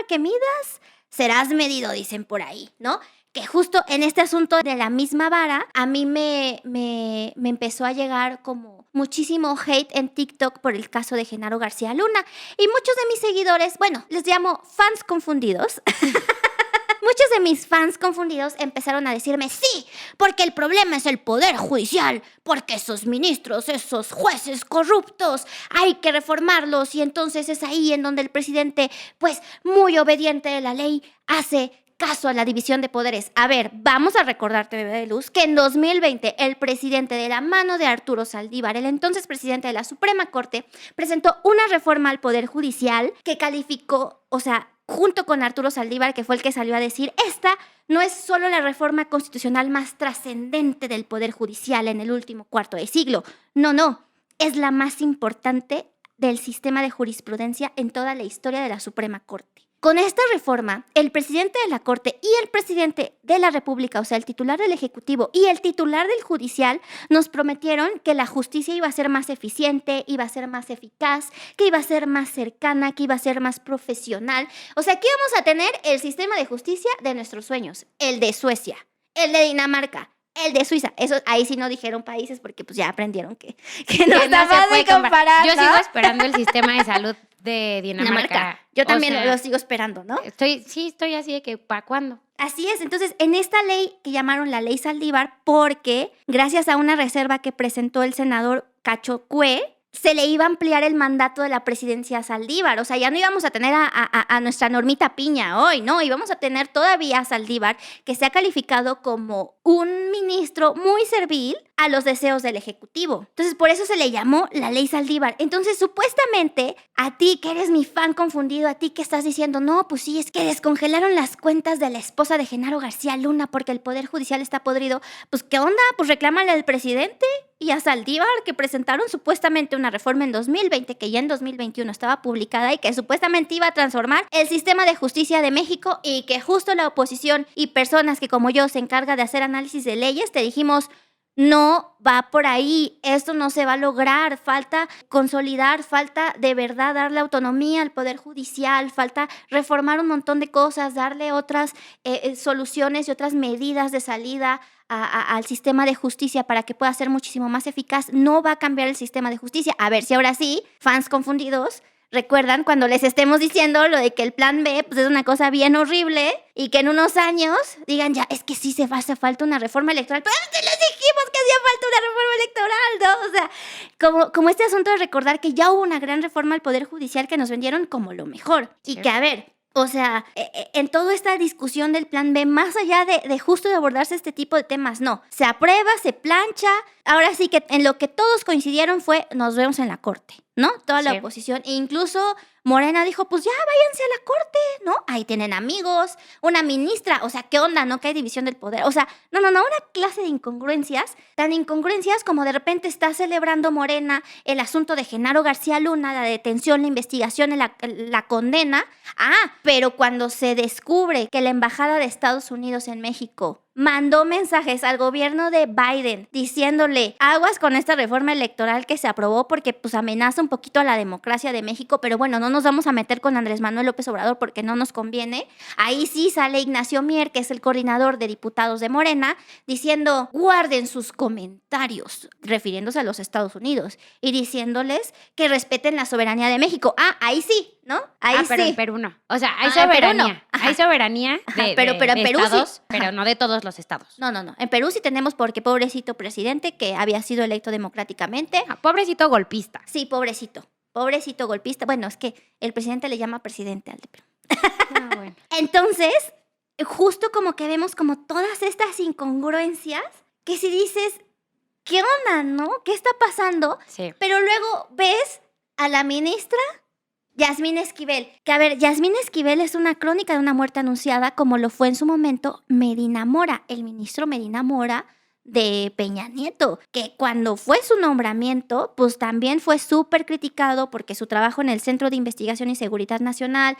que midas, serás medido, dicen por ahí, ¿no? Que justo en este asunto de la misma vara, a mí me empezó a llegar como muchísimo hate en TikTok por el caso de Genaro García Luna. Y muchos de mis seguidores, bueno, les llamo fans confundidos. Muchos de mis fans confundidos empezaron a decirme, sí, porque el problema es el poder judicial, porque esos ministros, esos jueces corruptos, hay que reformarlos y entonces es ahí en donde el presidente, pues muy obediente de la ley, hace caso a la división de poderes. A ver, vamos a recordarte, bebé de luz, que en 2020 el presidente de la mano de Arturo Saldívar, el entonces presidente de la Suprema Corte, presentó una reforma al Poder Judicial que calificó, o sea, junto con Arturo Saldívar, que fue el que salió a decir, esta no es solo la reforma constitucional más trascendente del Poder Judicial en el último cuarto de siglo. No, es la más importante del sistema de jurisprudencia en toda la historia de la Suprema Corte. Con esta reforma, el presidente de la Corte y el presidente de la República, o sea, el titular del Ejecutivo y el titular del Judicial, nos prometieron que la justicia iba a ser más eficiente, iba a ser más eficaz, que iba a ser más cercana, que iba a ser más profesional. O sea, que íbamos a tener el sistema de justicia de nuestros sueños, el de Suecia, el de Dinamarca, el de Suiza. Eso, ahí sí no dijeron países porque pues ya aprendieron que no estaba de comparar, Yo ¿no? sigo esperando el sistema de salud de Dinamarca. Yo también, o sea, lo sigo esperando, ¿no? Estoy así de que, ¿para cuándo? Así es. Entonces, en esta ley que llamaron la Ley Saldívar, porque gracias a una reserva que presentó el senador Cacho Cue, se le iba a ampliar el mandato de la presidencia a Saldívar. O sea, ya no íbamos a tener a nuestra Normita Piña hoy, ¿no? Íbamos a tener todavía a Saldívar, que se ha calificado como un ministro muy servil a los deseos del Ejecutivo. Entonces, por eso se le llamó la Ley Saldívar. Entonces, supuestamente, a ti que eres mi fan confundido, a ti que estás diciendo, no, pues sí, es que descongelaron las cuentas de la esposa de Genaro García Luna porque el Poder Judicial está podrido. Pues, ¿qué onda? Pues reclámale al presidente y a Saldívar, que presentaron supuestamente una reforma en 2020, que ya en 2021 estaba publicada y que supuestamente iba a transformar el sistema de justicia de México, y que justo la oposición y personas que como yo se encarga de hacer análisis de leyes, te dijimos, no va por ahí, esto no se va a lograr, falta consolidar, falta de verdad darle autonomía al Poder Judicial, falta reformar un montón de cosas, darle otras soluciones y otras medidas de salida al sistema de justicia para que pueda ser muchísimo más eficaz. No va a cambiar el sistema de justicia. A ver si ahora sí, fans confundidos, recuerdan cuando les estemos diciendo lo de que el plan B pues es una cosa bien horrible y que en unos años digan ya, es que sí se hace falta una reforma electoral. Pero antes les dijimos que hacía falta una reforma electoral, ¿no? O sea, como este asunto de recordar que ya hubo una gran reforma al Poder Judicial que nos vendieron como lo mejor. Sí. Y que, a ver, o sea, en toda esta discusión del plan B, más allá de justo de abordarse este tipo de temas, no. Se aprueba, se plancha. Ahora sí que en lo que todos coincidieron fue, nos vemos en la corte, ¿no? Toda la oposición. E incluso Morena dijo, pues ya váyanse a la corte, ¿no? Ahí tienen amigos, una ministra. O sea, ¿qué onda? ¿No? Que hay división del poder. O sea, no, una clase de incongruencias. Tan incongruencias como de repente está celebrando Morena el asunto de Genaro García Luna, la detención, la investigación, la condena. Pero cuando se descubre que la Embajada de Estados Unidos en México mandó mensajes al gobierno de Biden diciéndole, aguas con esta reforma electoral que se aprobó porque pues amenaza un poquito a la democracia de México, pero bueno, no nos vamos a meter con Andrés Manuel López Obrador porque no nos conviene. Ahí sí sale Ignacio Mier, que es el coordinador de diputados de Morena, diciendo, guarden sus comentarios, refiriéndose a los Estados Unidos, y diciéndoles que respeten la soberanía de México. Ahí sí, ¿no? Ahí pero sí. en Perú no. O sea, hay soberanía. Hay soberanía pero en Perú estados, sí. Pero no de todos los estados. No. En Perú sí tenemos porque pobrecito presidente que había sido electo democráticamente. Pobrecito golpista. Sí, pobrecito golpista. Bueno, es que el presidente le llama presidente al de Perú. Bueno. Entonces, justo como que vemos como todas estas incongruencias que si dices, ¿qué onda, no? ¿Qué está pasando? Sí. Pero luego ves a la ministra Yasmín Esquivel, que a ver, Yasmín Esquivel es una crónica de una muerte anunciada como lo fue en su momento Medina Mora. El ministro Medina Mora de Peña Nieto, que cuando fue su nombramiento, pues también fue súper criticado porque su trabajo en el Centro de Investigación y Seguridad Nacional,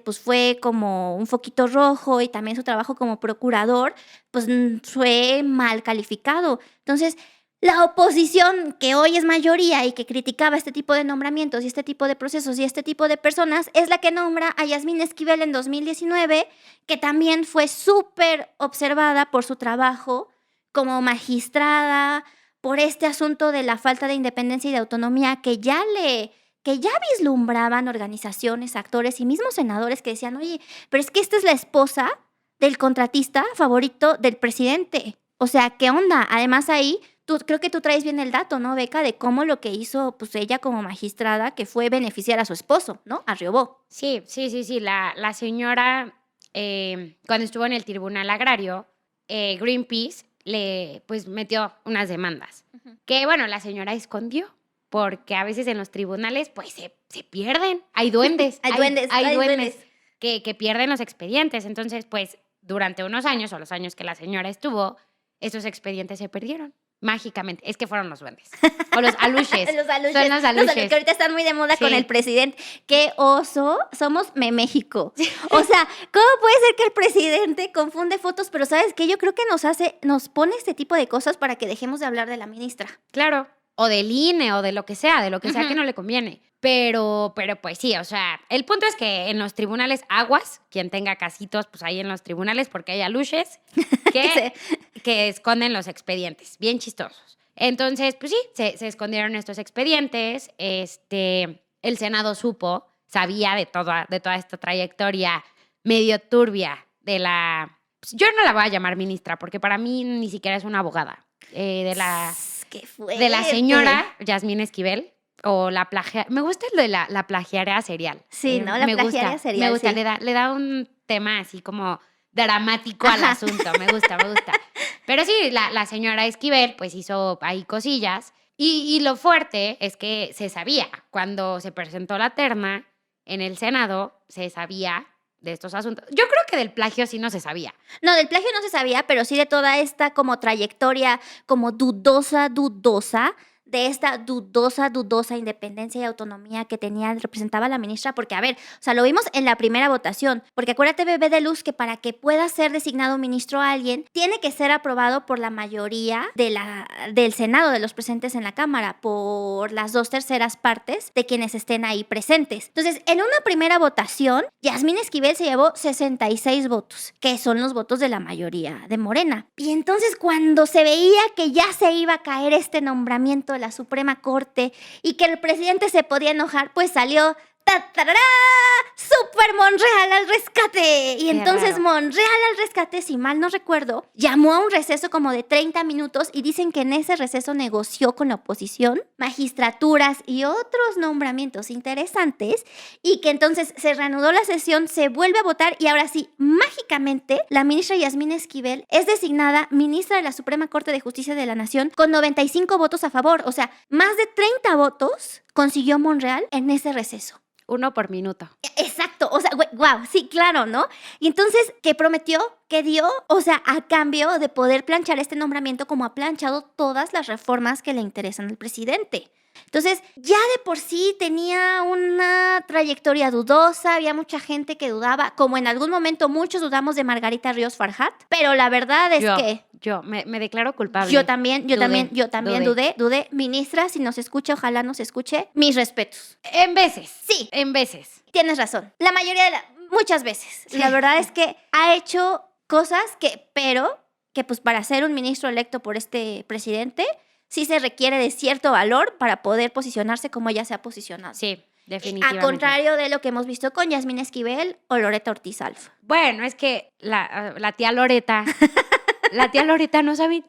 pues fue como un foquito rojo, y también su trabajo como procurador, pues fue mal calificado. Entonces, la oposición, que hoy es mayoría y que criticaba este tipo de nombramientos y este tipo de procesos y este tipo de personas, es la que nombra a Yasmín Esquivel en 2019, que también fue súper observada por su trabajo como magistrada, por este asunto de la falta de independencia y de autonomía que ya vislumbraban organizaciones, actores y mismos senadores que decían, oye, pero es que esta es la esposa del contratista favorito del presidente. O sea, ¿qué onda? Además ahí, creo que tú traes bien el dato, ¿no, Beca? De cómo lo que hizo pues ella como magistrada, que fue beneficiar a su esposo, ¿no? A Riobó. Sí. La señora, cuando estuvo en el Tribunal Agrario, Greenpeace le pues metió unas demandas. Que bueno, la señora escondió, porque a veces en los tribunales pues se pierden. Hay duendes. hay duendes que pierden los expedientes. Entonces, pues durante unos años o los años que la señora estuvo, esos expedientes se perdieron. Mágicamente. Es que fueron los duendes. O los aluches. Los aluches. Son los aluches. Que ahorita están muy de moda Sí. con el presidente. ¡Qué oso! Somos México. O sea, ¿cómo puede ser que el presidente confunde fotos? Pero ¿sabes qué? Yo creo que nos pone este tipo de cosas para que dejemos de hablar de la ministra. Claro. O del INE o de lo que sea que no le conviene. Pero pues sí, o sea, el punto es que en los tribunales aguas, quien tenga casitos, pues ahí en los tribunales, porque hay aluches que esconden los expedientes, bien chistosos. Entonces, pues sí, se escondieron estos expedientes, el Senado sabía de toda esta trayectoria medio turbia de la... Pues yo no la voy a llamar ministra, porque para mí ni siquiera es una abogada, ¡Qué fuerte! de la señora Yasmín Esquivel. O la plagia... Me gusta lo de la plagiaria serial. Sí, ¿no? La plagiaria serial, Me gusta, sí. le da un tema así como dramático al asunto. Me gusta. Pero sí, la señora Esquivel pues hizo ahí cosillas. Y lo fuerte es que se sabía. Cuando se presentó la terna en el Senado, se sabía de estos asuntos. Yo creo que del plagio sí no se sabía. No, del plagio no se sabía, pero sí de toda esta como trayectoria como dudosa, de esta dudosa independencia y autonomía que representaba la ministra, porque a ver, o sea, lo vimos en la primera votación, porque acuérdate, Bebé de Luz, que para que pueda ser designado ministro a alguien, tiene que ser aprobado por la mayoría del Senado, de los presentes en la Cámara, por las 2/3 partes de quienes estén ahí presentes. Entonces, en una primera votación, Yasmín Esquivel se llevó 66 votos, que son los votos de la mayoría de Morena. Y entonces, cuando se veía que ya se iba a caer este nombramiento de la Suprema Corte y que el presidente se podía enojar, pues salió ¡tatarará! ¡Super Monreal al rescate! Y entonces Monreal al rescate, si mal no recuerdo, llamó a un receso como de 30 minutos y dicen que en ese receso negoció con la oposición magistraturas y otros nombramientos interesantes, y que entonces se reanudó la sesión, se vuelve a votar y ahora sí, mágicamente, la ministra Yasmín Esquivel es designada ministra de la Suprema Corte de Justicia de la Nación con 95 votos a favor. O sea, más de 30 votos consiguió Monreal en ese receso. 1 por minuto. Exacto, o sea, wow, sí, claro, ¿no? Y entonces, ¿qué prometió? ¿Qué dio? O sea, a cambio de poder planchar este nombramiento como ha planchado todas las reformas que le interesan al presidente. Entonces, ya de por sí tenía una trayectoria dudosa, había mucha gente que dudaba, como en algún momento muchos dudamos de Margarita Ríos Farjat, pero la verdad es que... Yo me declaro culpable. Yo también dudé. Ministra, si nos escucha, ojalá nos escuche, mis respetos. En veces. Sí. En veces. Tienes razón. La mayoría muchas veces. Sí. La verdad es que ha hecho cosas pero que pues para ser un ministro electo por este presidente, sí se requiere de cierto valor para poder posicionarse como ella se ha posicionado. Sí, definitivamente. A contrario de lo que hemos visto con Yasmín Esquivel o Loretta Ortiz Alfa. Bueno, es que la tía Loretta... La tía Loretta no sabe...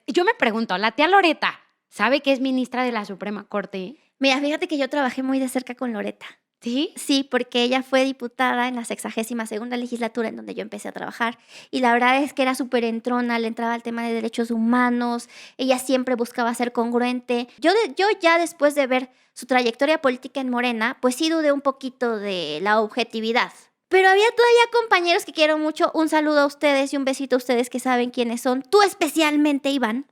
Yo me pregunto, ¿la tía Loretta sabe que es ministra de la Suprema Corte? Mira, fíjate que yo trabajé muy de cerca con Loretta. ¿Sí? Sí, porque ella fue diputada en la 62ª legislatura en donde yo empecé a trabajar. Y la verdad es que era súper entrona, le entraba al tema de derechos humanos. Ella siempre buscaba ser congruente. Yo ya después de ver su trayectoria política en Morena, pues sí dudé un poquito de la objetividad. Pero había todavía compañeros que quiero mucho. Un saludo a ustedes y un besito a ustedes que saben quiénes son. Tú especialmente, Iván.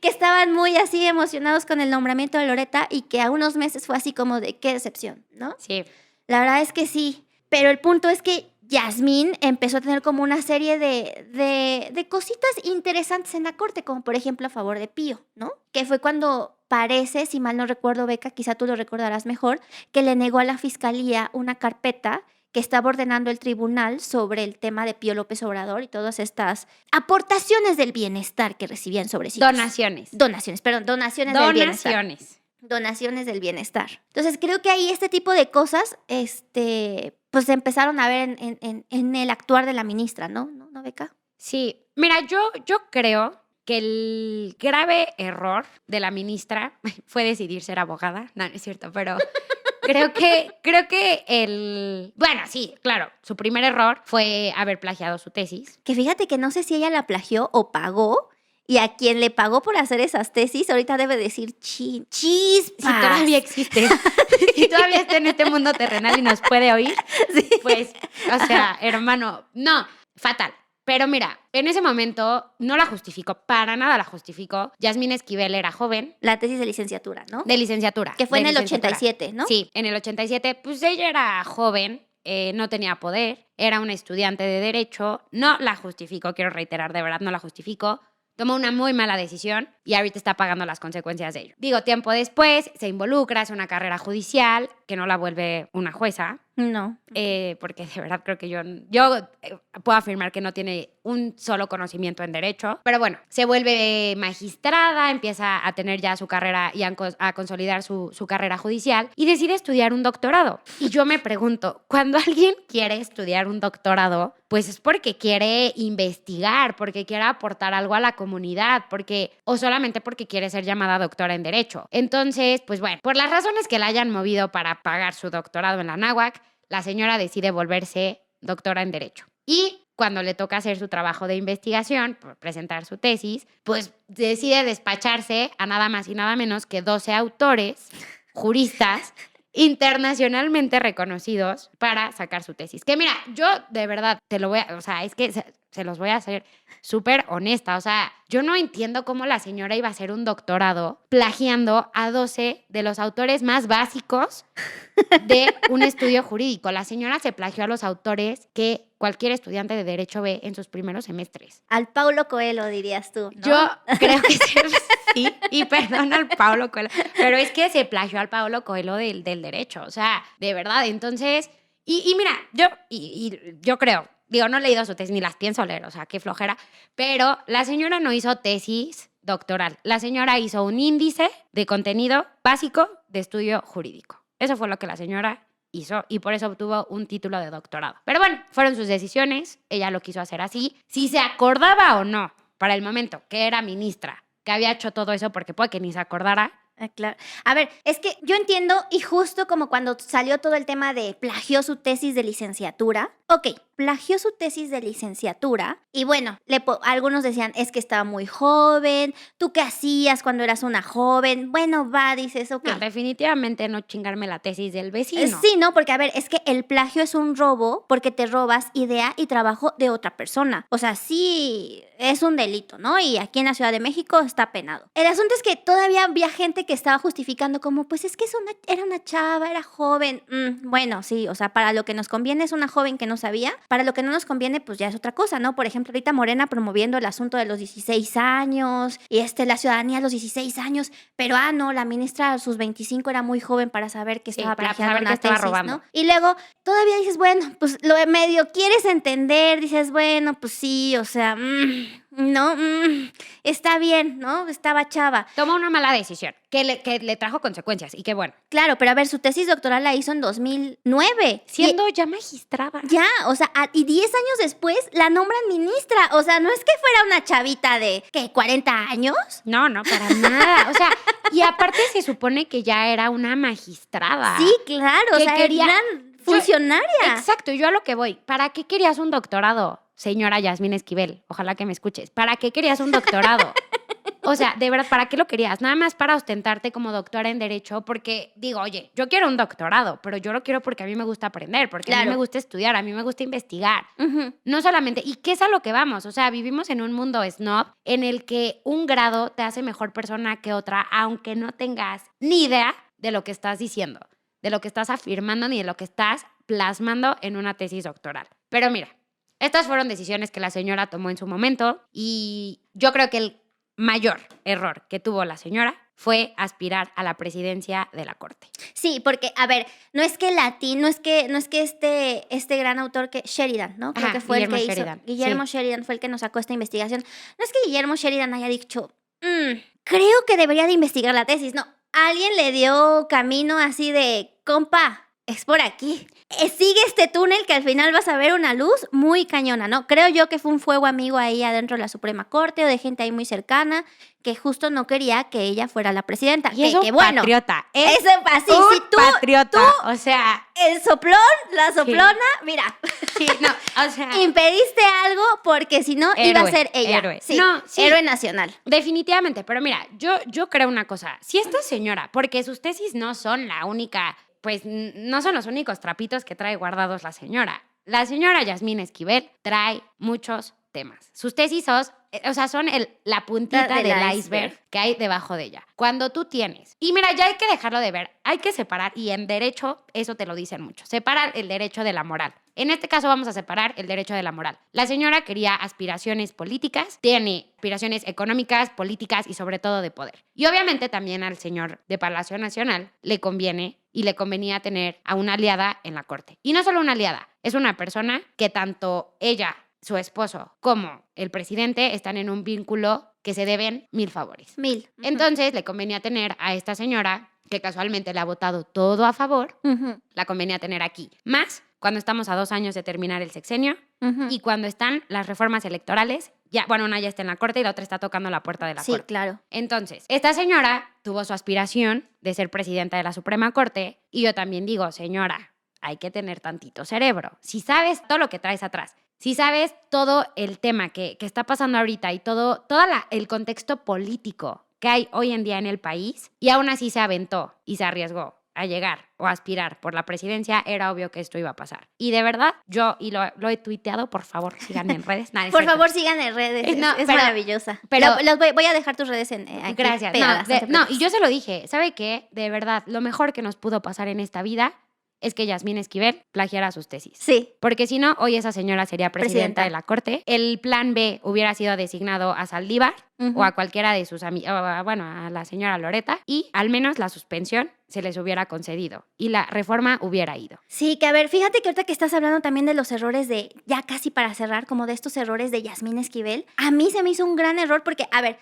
Que estaban muy así emocionados con el nombramiento de Loretta y que a unos meses fue así como de qué decepción, ¿no? Sí. La verdad es que sí. Pero el punto es que Yasmín empezó a tener como una serie de cositas interesantes en la corte, como por ejemplo a favor de Pío, ¿no? Que fue cuando parece, si mal no recuerdo, Beca, quizá tú lo recordarás mejor, que le negó a la fiscalía una carpeta que estaba ordenando el tribunal sobre el tema de Pío López Obrador y todas estas aportaciones del bienestar que recibían sobrecitos. Donaciones. Donaciones del bienestar. Donaciones del bienestar. Entonces, creo que ahí este tipo de cosas, pues se empezaron a ver en el actuar de la ministra, ¿no? ¿No, Beca? Sí. Mira, yo creo que el grave error de la ministra fue decidir ser abogada. No, no es cierto, pero creo que bueno, sí, claro, su primer error fue haber plagiado su tesis. Que fíjate que no sé si ella la plagió o pagó. Y a quien le pagó por hacer esas tesis, ahorita debe decir chispas. Si todavía existe, si todavía está en este mundo terrenal y nos puede oír, sí. Pues, o sea, hermano, no, fatal. Pero mira, en ese momento no la justificó, para nada la justificó. Yasmín Esquivel era joven. La tesis de licenciatura, ¿no? De licenciatura. Que fue en el 87, ¿no? Sí, en el 87, pues ella era joven. No tenía poder, era una estudiante de Derecho, no la justificó, quiero reiterar, de verdad no la justificó. Tomó una muy mala decisión y ahorita está pagando las consecuencias de ello. Digo, tiempo después se involucra, hace una carrera judicial que no la vuelve una jueza. No. Porque de verdad creo que yo puedo afirmar que no tiene un solo conocimiento en derecho. Pero bueno, se vuelve magistrada, empieza a tener ya su carrera y a consolidar su carrera judicial y decide estudiar un doctorado. Y yo me pregunto, cuando alguien quiere estudiar un doctorado, pues es porque quiere investigar, porque quiere aportar algo a la comunidad, o solamente porque quiere ser llamada doctora en derecho. Entonces, pues bueno, por las razones que la hayan movido para pagar su doctorado en la Anáhuac, la señora decide volverse doctora en derecho. Y cuando le toca hacer su trabajo de investigación, presentar su tesis, pues decide despacharse a nada más y nada menos que 12 autores, juristas, internacionalmente reconocidos para sacar su tesis. Que mira, yo de verdad es que se los voy a hacer súper honesta. O sea, yo no entiendo cómo la señora iba a hacer un doctorado plagiando a 12 de los autores más básicos de un estudio jurídico. La señora se plagió a los autores que cualquier estudiante de derecho ve en sus primeros semestres. Al Paulo Coelho, dirías tú, ¿no? Yo creo que sí, y perdón al Paulo Coelho, pero es que se plagió al Paulo Coelho del derecho, o sea, de verdad. Entonces, y mira, yo creo, digo, no he leído su tesis ni las pienso leer, o sea, qué flojera, pero la señora no hizo tesis doctoral, la señora hizo un índice de contenido básico de estudio jurídico. Eso fue lo que la señora hizo y por eso obtuvo un título de doctorado. Pero bueno, fueron sus decisiones, ella lo quiso hacer así. Si se acordaba o no, para el momento que era ministra, que había hecho todo eso, porque puede que ni se acordara. Claro. A ver, es que yo entiendo, y justo como cuando salió todo el tema de plagió su tesis de licenciatura. Ok, plagió su tesis de licenciatura y bueno, algunos decían, es que estaba muy joven, ¿tú qué hacías cuando eras una joven? Bueno, dices, ok. No, definitivamente no chingarme la tesis del vecino. Sí, no, porque a ver, es que el plagio es un robo porque te robas idea y trabajo de otra persona. O sea, sí, es un delito, ¿no? Y aquí en la Ciudad de México está penado. El asunto es que todavía había gente que estaba justificando como, pues es que era una chava, era joven. Bueno, sí, o sea, para lo que nos conviene es una joven que no sabía, para lo que no nos conviene pues ya es otra cosa, ¿no? Por ejemplo, ahorita Morena promoviendo el asunto de los 16 años y la ciudadanía a los 16 años, pero no, la ministra a sus 25 era muy joven para saber que estaba plagiando una tesis, robando, ¿no? Y luego todavía dices, bueno, pues lo de medio quieres entender, dices, bueno, pues sí, o sea, no, está bien, ¿no? Estaba chava. Tomó una mala decisión que le trajo consecuencias y qué bueno. Claro, pero a ver, su tesis doctoral la hizo en 2009. Siendo ya magistrada. Ya, o sea, y 10 años después la nombran ministra. O sea, no es que fuera una chavita de, ¿qué, 40 años? No, para nada. O sea, y aparte se supone que ya era una magistrada. Sí, claro, o sea, eran funcionaria. Exacto, yo a lo que voy. ¿Para qué querías un doctorado? Señora Yasmín Esquivel, ojalá que me escuches. ¿Para qué querías un doctorado? O sea, de verdad, ¿para qué lo querías? Nada más para ostentarte como doctora en Derecho, porque digo, oye, yo quiero un doctorado, pero yo lo quiero porque a mí me gusta aprender, porque a mí Claro. me gusta estudiar, a mí me gusta investigar. Ujú. No solamente, ¿y qué es a lo que vamos? O sea, vivimos en un mundo snob en el que un grado te hace mejor persona que otra, aunque no tengas ni idea de lo que estás diciendo, de lo que estás afirmando, ni de lo que estás plasmando en una tesis doctoral. Pero mira, estas fueron decisiones que la señora tomó en su momento y yo creo que el mayor error que tuvo la señora fue aspirar a la presidencia de la Corte. Sí, porque, a ver, no es que no es que este gran autor que Sheridan, ¿no? Creo Ajá, que fue Guillermo el que Sheridan, hizo. Guillermo sí. Sheridan fue el que nos sacó esta investigación. No es que Guillermo Sheridan haya dicho, creo que debería de investigar la tesis. No, alguien le dio camino así de, compa, es por aquí. Sigue este túnel que al final vas a ver una luz muy cañona, ¿no? Creo yo que fue un fuego amigo ahí adentro de la Suprema Corte o de gente ahí muy cercana que justo no quería que ella fuera la presidenta. Y es un bueno, patriota. Es eso así, un si tú, patriota. O sea, el soplón, la soplona, mira, sí, no, o sea, impediste algo porque si no iba a Héroe, ser ella. héroe. Sí, No, sí. héroe nacional. definitivamente. Pero mira, yo creo una cosa. Si esta señora, porque sus tesis no son la única, pues no son los únicos trapitos que trae guardados la señora. La señora Yasmín Esquivel trae muchos temas. Sus tesis son la puntita del iceberg que hay debajo de ella. Cuando tú tienes, y mira, ya hay que dejarlo de ver, hay que separar, y en derecho eso te lo dicen mucho, separar el derecho de la moral. En este caso vamos a separar el derecho de la moral. La señora quería aspiraciones políticas, tiene aspiraciones económicas, políticas y sobre todo de poder. Y obviamente también al señor de Palacio Nacional le conviene y le convenía tener a una aliada en la corte. Y no solo una aliada, es una persona que tanto ella, su esposo, como el presidente están en un vínculo que se deben 1000 favores. 1000. Entonces le convenía tener a esta señora, que casualmente le ha votado todo a favor, la convenía tener aquí. Más cuando estamos a 2 años de terminar el sexenio y cuando están las reformas electorales, ya, bueno, una ya está en la corte y la otra está tocando la puerta de la corte. Sí, claro. Entonces, esta señora tuvo su aspiración de ser presidenta de la Suprema Corte y yo también digo, señora, hay que tener tantito cerebro. Si sabes todo lo que traes atrás, si sabes todo el tema que está pasando ahorita y todo el contexto político que hay hoy en día en el país, y aún así se aventó y se arriesgó a llegar o a aspirar por la presidencia, era obvio que esto iba a pasar. Y de verdad, y lo he tuiteado, por favor, síganme en redes. No, Por favor, sigan en redes. No, es pero- maravillosa. pero- Voy a dejar tus redes aquí Gracias. pegadas, No, te no, y preocupes. yo se lo dije, ¿sabe qué? De verdad, lo mejor que nos pudo pasar en esta vida es que Yasmín Esquivel plagiara sus tesis. Sí. Porque si no, hoy esa señora sería presidenta de la Corte. El plan B hubiera sido designado a Saldívar o a cualquiera de sus amigos, bueno, a la señora Loreta, y al menos la suspensión se les hubiera concedido y la reforma hubiera ido. Sí, que a ver, fíjate que ahorita que estás hablando también de los errores ya casi para cerrar, como de estos errores de Yasmín Esquivel, a mí se me hizo un gran error porque, a ver,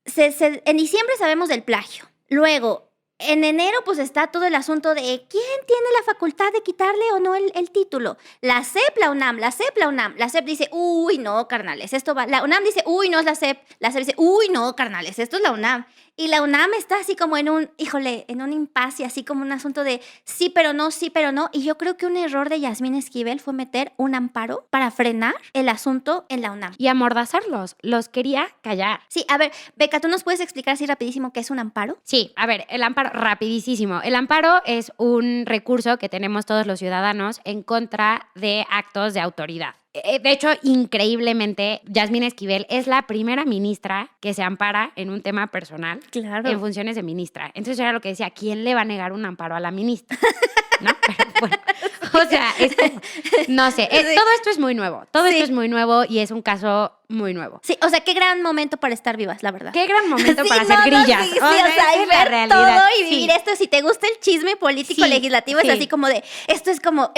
en diciembre sabemos del plagio. Luego, en enero, pues está todo el asunto de quién tiene la facultad de quitarle o no el título. La SEP, la UNAM, la SEP, la UNAM. La SEP dice, uy, no, carnales, esto va. La UNAM dice, uy, no es la SEP. La SEP dice, uy, no, carnales, esto es la UNAM. Y la UNAM está así como en un impasse, así como un asunto de sí, pero no, sí, pero no. Y yo creo que un error de Yasmín Esquivel fue meter un amparo para frenar el asunto en la UNAM. Y amordazarlos, los quería callar. Sí, a ver, Beca, ¿tú nos puedes explicar así rapidísimo qué es un amparo? Sí, a ver, el amparo, rapidísimo. El amparo es un recurso que tenemos todos los ciudadanos en contra de actos de autoridad. De hecho, increíblemente, Yasmín Esquivel es la primera ministra que se ampara en un tema personal Claro. en funciones de ministra. Entonces era lo que decía, ¿quién le va a negar un amparo a la ministra? ¿No? Pero bueno, o sea, es como, no sé, todo esto es muy nuevo. Todo esto es muy nuevo y es un caso muy nuevo. Sí, o sea, qué gran momento para estar vivas, la verdad. Qué gran momento Sí, para no, hacer no, grillas. sí, o sea, esa y es la ver realidad. todo y Sí. vivir esto. Si te gusta el chisme político Sí, legislativo, sí. es así como de, esto es como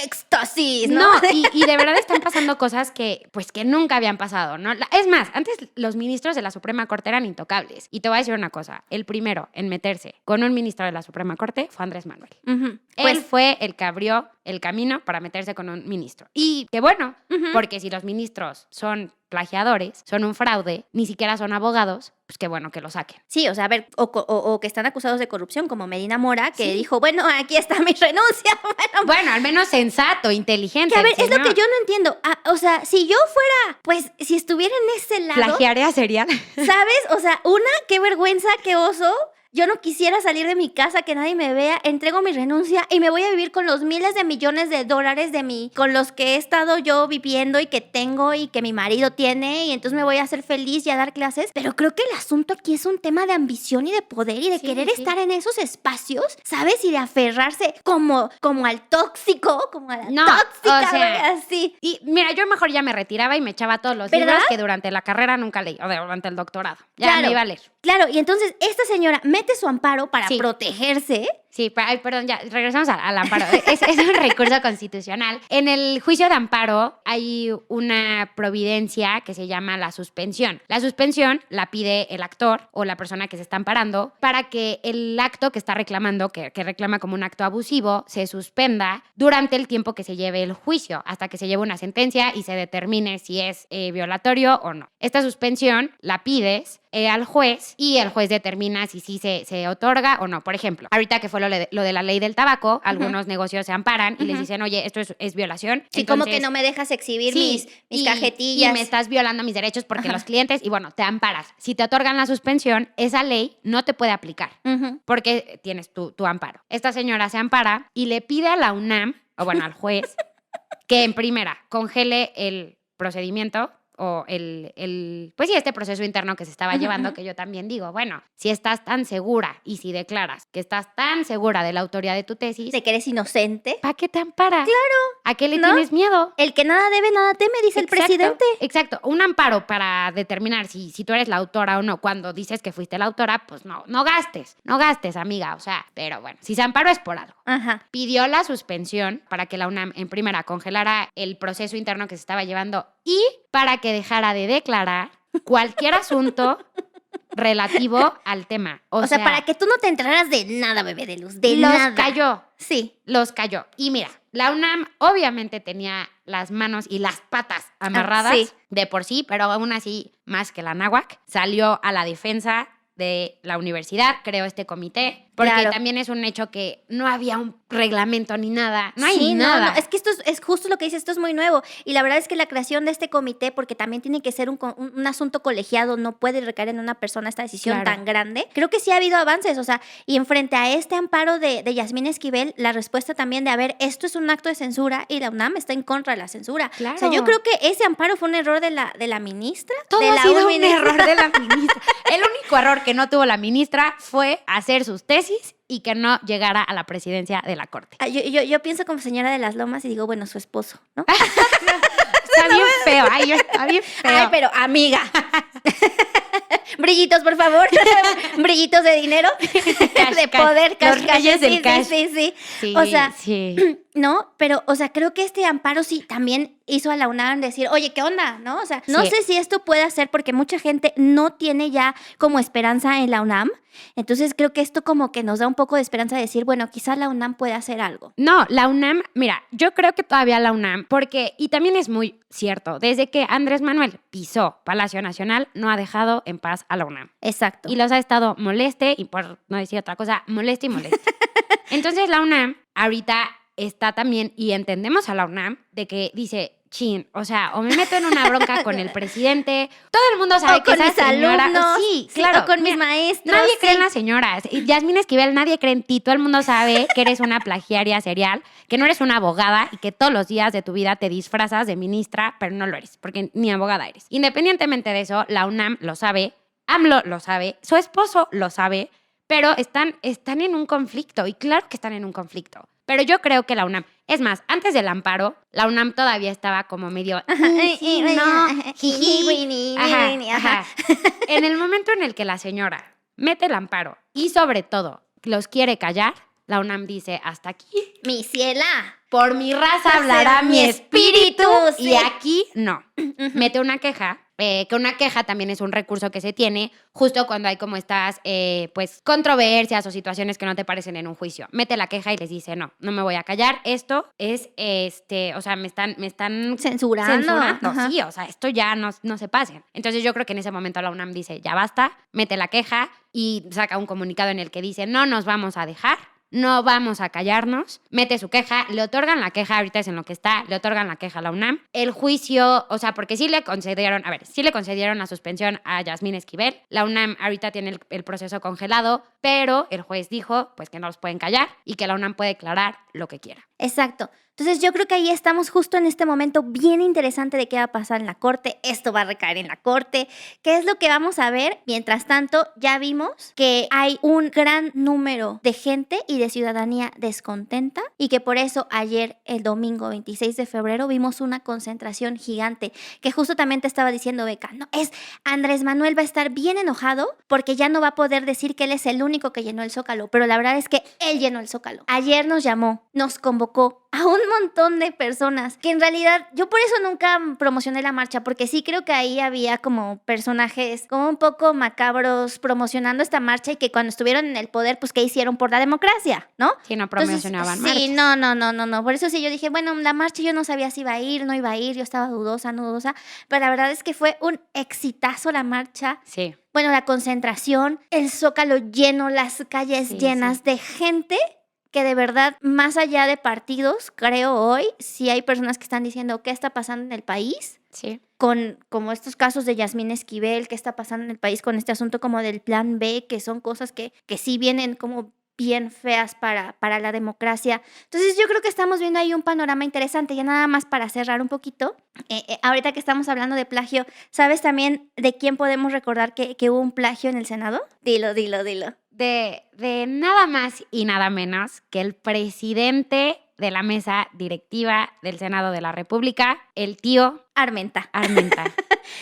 éxtasis, ¿no? No, y de verdad están pasando cosas que nunca habían pasado, ¿no? Es más, antes los ministros de la Suprema Corte eran intocables. Y te voy a decir una cosa, el primero en meterse con un ministro de la Suprema Corte fue Andrés Manuel. Ujú. Él fue el que abrió el camino para meterse con un ministro. Y qué bueno, porque si los ministros son plagiadores, son un fraude, ni siquiera son abogados, pues qué bueno que lo saquen. Sí, o sea, a ver, o que están acusados de corrupción, como Medina Mora, que dijo, bueno, aquí está mi renuncia. Bueno, al menos sensato, inteligente. Que a ver, es lo que yo no entiendo. O sea, si yo fuera, pues, si estuviera en ese lado... Plagiaria serial. ¿Sabes? O sea, qué vergüenza, qué oso. Yo no quisiera salir de mi casa, que nadie me vea, entrego mi renuncia y me voy a vivir con los miles de millones de dólares con los que he estado yo viviendo y que tengo y que mi marido tiene, y entonces me voy a hacer feliz y a dar clases. Pero creo que el asunto aquí es un tema de ambición y de poder y de querer estar en esos espacios, ¿sabes? Y de aferrarse como al tóxico, como a la tóxica, o sea, así. Y mira, yo mejor ya me retiraba y me echaba todos los libros que durante la carrera nunca leí, o durante el doctorado. Ya me iba a leer. Claro, y entonces esta señora mete su amparo para protegerse. Sí, perdón, ya, regresamos al amparo. Es un recurso constitucional. En el juicio de amparo hay una providencia que se llama la suspensión. La suspensión la pide el actor o la persona que se está amparando para que el acto que está reclamando, que reclama como un acto abusivo, se suspenda durante el tiempo que se lleve el juicio, hasta que se lleve una sentencia y se determine si es violatorio o no. Esta suspensión la pides al juez y el juez determina si sí se otorga o no. Por ejemplo, ahorita que fue lo de la ley del tabaco, algunos negocios se amparan y les dicen, oye, esto es violación. Sí, entonces, como que no me dejas exhibir mis cajetillas. Y me estás violando mis derechos porque los clientes, y bueno, te amparas. Si te otorgan la suspensión, esa ley no te puede aplicar porque tienes tu amparo. Esta señora se ampara y le pide a la UNAM, o bueno, al juez, que en primera congele el procedimiento o pues sí, este proceso interno que se estaba llevando, que yo también digo, bueno, si estás tan segura y si declaras que estás tan segura de la autoría de tu tesis, de que eres inocente, ¿para qué te amparas? Claro. ¿A qué le tienes miedo? El que nada debe, nada teme, dice el presidente. Exacto. Un amparo para determinar si tú eres la autora o no. Cuando dices que fuiste la autora, pues no gastes, amiga. O sea, pero bueno, si se amparó es por algo. Pidió la suspensión para que la UNAM en primera congelara el proceso interno que se estaba llevando y para que dejara de declarar cualquier asunto relativo al tema. O sea, para que tú no te enteraras de nada, bebé de luz, de nada. Los cayó. Sí. Los cayó. Y mira, la UNAM obviamente tenía las manos y las patas amarradas de por sí, pero aún así, más que la náhuac, salió a la defensa de la universidad, creó este comité, porque también es un hecho que no había un reglamento ni nada, no hay nada. No, es que esto es justo lo que dice, esto es muy nuevo, y la verdad es que la creación de este comité, porque también tiene que ser un asunto colegiado, no puede recaer en una persona esta decisión tan grande, creo que sí ha habido avances, o sea, y en frente a este amparo de Yasmín Esquivel, la respuesta también de, a ver, esto es un acto de censura, y la UNAM está en contra de la censura. O sea, yo creo que ese amparo fue un error de la ministra. Todo ha sido un error de la ministra. El único error que no tuvo la ministra fue hacer sus tesis y que no llegara a la presidencia de la Corte. Yo pienso como señora de las Lomas y digo, bueno, su esposo, ¿no? Está bien feo. Está bien feo. Ay, pero amiga. Brillitos, por favor. Brillitos de dinero. De poder. Los reyes del cash. Sí. O sea, no, pero, o sea, creo que este amparo sí también hizo a la UNAM decir, oye, ¿qué onda? ¿No? O sea, no sé si esto puede hacer porque mucha gente no tiene ya como esperanza en la UNAM. Entonces creo que esto como que nos da un poco de esperanza de decir, bueno, quizás la UNAM puede hacer algo. No, la UNAM, mira, yo creo que todavía la UNAM, porque, y también es muy cierto, desde que Andrés Manuel pisó Palacio Nacional, no ha dejado en paz a la UNAM. Exacto. Y los ha estado moleste, y por no decir otra cosa, moleste y moleste. Entonces la UNAM ahorita está también, y entendemos a la UNAM, de que dice, chin, o sea, o me meto en una bronca con el presidente, todo el mundo sabe que esa señora... Alumnos, sí, claro. O con mis maestros. Nadie cree en las señoras. Yasmín Esquivel, nadie cree en ti. Todo el mundo sabe que eres una plagiaria serial, que no eres una abogada y que todos los días de tu vida te disfrazas de ministra, pero no lo eres, porque ni abogada eres. Independientemente de eso, la UNAM lo sabe, AMLO lo sabe, su esposo lo sabe, pero están en un conflicto, y claro que están en un conflicto. Pero yo creo que la UNAM, es más, antes del amparo, la UNAM todavía estaba como medio, En el momento en el que la señora mete el amparo y sobre todo los quiere callar, la UNAM dice, hasta aquí. Mi ciela. Por mi raza hablará mi espíritu. Y aquí no. Mete una queja que una queja también es un recurso que se tiene justo cuando hay como estas, pues, controversias o situaciones que no te parecen en un juicio. Mete la queja y les dice, no me voy a callar, esto es, o sea, me están Censurando. Ajá. sí, o sea, esto ya no se pasen. Entonces yo creo que en ese momento la UNAM dice, ya basta, mete la queja y saca un comunicado en el que dice, no nos vamos a dejar, no vamos a callarnos, mete su queja, le otorgan la queja, ahorita es en lo que está, le otorgan la queja a la UNAM. El juicio, o sea, porque sí le concedieron la suspensión a Yasmín Esquivel. La UNAM ahorita tiene el proceso congelado, pero el juez dijo pues que no los pueden callar y que la UNAM puede declarar lo que quiera. Exacto. Entonces yo creo que ahí estamos justo en este momento bien interesante de qué va a pasar en la corte. Esto va a recaer en la corte. ¿Qué es lo que vamos a ver? Mientras tanto, ya vimos que hay un gran número de gente y de ciudadanía descontenta y que por eso ayer, el domingo 26 de febrero, vimos una concentración gigante que justo también te estaba diciendo, Beca, no, Andrés Manuel va a estar bien enojado porque ya no va a poder decir que él es el único que llenó el Zócalo, pero la verdad es que él llenó el Zócalo. Ayer nos llamó, nos convocó a un montón de personas que en realidad yo por eso nunca promocioné la marcha, porque sí creo que ahí había como personajes como un poco macabros promocionando esta marcha y que cuando estuvieron en el poder, pues ¿qué hicieron por la democracia? ¿No? Sí, no promocionaban marchas. Sí, no. Por eso sí yo dije, bueno, la marcha yo no sabía si iba a ir, no iba a ir, yo estaba dudosa, pero la verdad es que fue un exitazo la marcha. Sí. Bueno, la concentración, el Zócalo lleno, las calles llenas de gente que de verdad, más allá de partidos, creo hoy, sí hay personas que están diciendo qué está pasando en el país. Sí. Con como estos casos de Yasmín Esquivel, qué está pasando en el país con este asunto como del plan B, que son cosas que sí vienen como bien feas para la democracia. Entonces yo creo que estamos viendo ahí un panorama interesante. Ya nada más para cerrar un poquito, ahorita que estamos hablando de plagio, ¿sabes también de quién podemos recordar que hubo un plagio en el Senado? Dilo. De nada más y nada menos que el presidente de la mesa directiva del Senado de la República, el tío Armenta.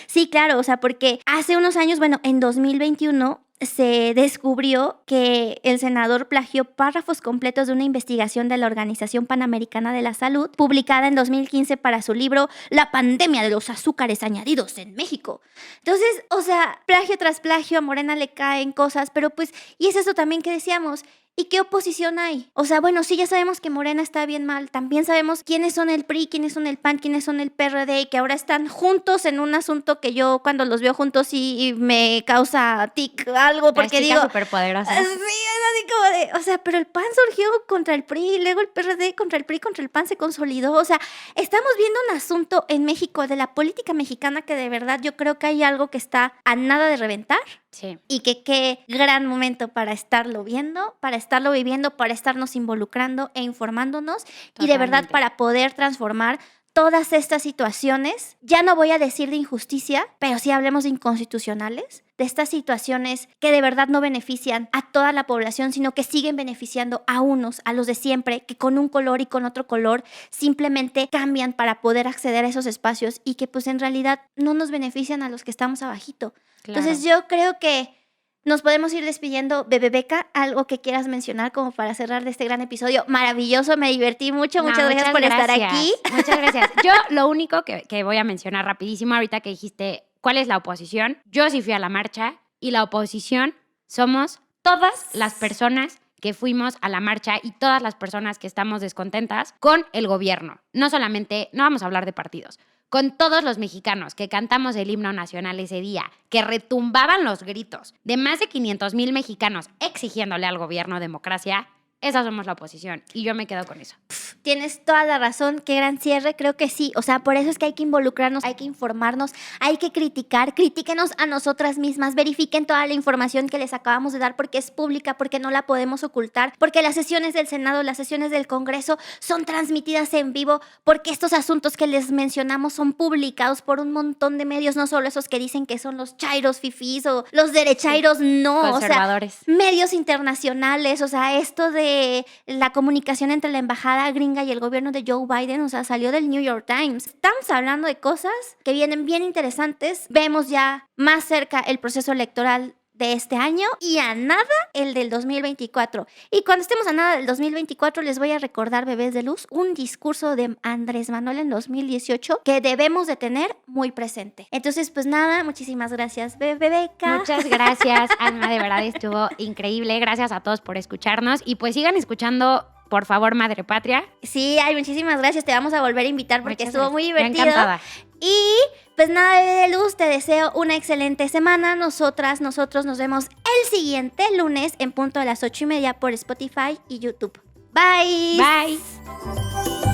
Sí, claro, o sea, porque hace unos años, bueno, en 2021 se descubrió que el senador plagió párrafos completos de una investigación de la Organización Panamericana de la Salud, publicada en 2015 para su libro La pandemia de los azúcares añadidos en México. Entonces, o sea, plagio tras plagio, a Morena le caen cosas, pero pues, y es eso también que decíamos. ¿Y qué oposición hay? O sea, bueno, sí, ya sabemos que Morena está bien mal. También sabemos quiénes son el PRI, quiénes son el PAN, quiénes son el PRD y que ahora están juntos en un asunto que yo cuando los veo juntos sí me causa tic algo porque las digo... superpoderosas. Sí, es así como de... O sea, pero el PAN surgió contra el PRI y luego el PRD contra el PRI, contra el PAN se consolidó. O sea, estamos viendo un asunto en México de la política mexicana que de verdad yo creo que hay algo que está a nada de reventar. Sí. Y que qué gran momento para estarlo viendo, para estarlo viviendo, para estarnos involucrando e informándonos. Totalmente. Y de verdad para poder transformar todas estas situaciones, ya no voy a decir de injusticia, pero sí hablemos de inconstitucionales, de estas situaciones que de verdad no benefician a toda la población, sino que siguen beneficiando a unos, a los de siempre, que con un color y con otro color simplemente cambian para poder acceder a esos espacios y que pues en realidad no nos benefician a los que estamos abajito. Claro. Entonces yo creo que nos podemos ir despidiendo. Beca, algo que quieras mencionar como para cerrar de este gran episodio maravilloso. Me divertí mucho. Muchas gracias por estar aquí. Muchas gracias. Yo lo único que voy a mencionar rapidísimo ahorita que dijiste cuál es la oposición. Yo sí fui a la marcha y la oposición somos todas las personas que fuimos a la marcha y todas las personas que estamos descontentas con el gobierno. No solamente, no vamos a hablar de partidos, con todos los mexicanos que cantamos el himno nacional ese día, que retumbaban los gritos de más de 500,000 mexicanos exigiéndole al gobierno democracia. Esa somos la oposición y yo me quedo con eso. Tienes toda la razón, qué gran cierre, creo que sí. O sea, por eso es que hay que involucrarnos, hay que informarnos, hay que criticar, critíquenos a nosotras mismas, verifiquen toda la información que les acabamos de dar porque es pública, porque no la podemos ocultar, porque las sesiones del Senado, las sesiones del Congreso son transmitidas en vivo, porque estos asuntos que les mencionamos son publicados por un montón de medios, no solo esos que dicen que son los chairos fifís o los derechairos, no, conservadores. O sea, medios internacionales, o sea, esto de la comunicación entre la embajada gringa y el gobierno de Joe Biden, o sea, salió del New York Times. Estamos hablando de cosas que vienen bien interesantes. Vemos ya más cerca el proceso electoral de este año y a nada el del 2024. Y cuando estemos a nada del 2024, les voy a recordar, bebés de luz, un discurso de Andrés Manuel en 2018 que debemos de tener muy presente. Entonces, pues nada, muchísimas gracias, Bebeca. Muchas gracias, Alma, de verdad estuvo increíble. Gracias a todos por escucharnos y pues sigan escuchando, por favor, Madre Patria. Sí, ay, muchísimas gracias. Te vamos a volver a invitar porque estuvo muy divertido. Encantada. Y pues nada, bebé de luz, te deseo una excelente semana. Nosotros nos vemos el siguiente lunes en punto de las 8:30 por Spotify y YouTube. Bye. Bye.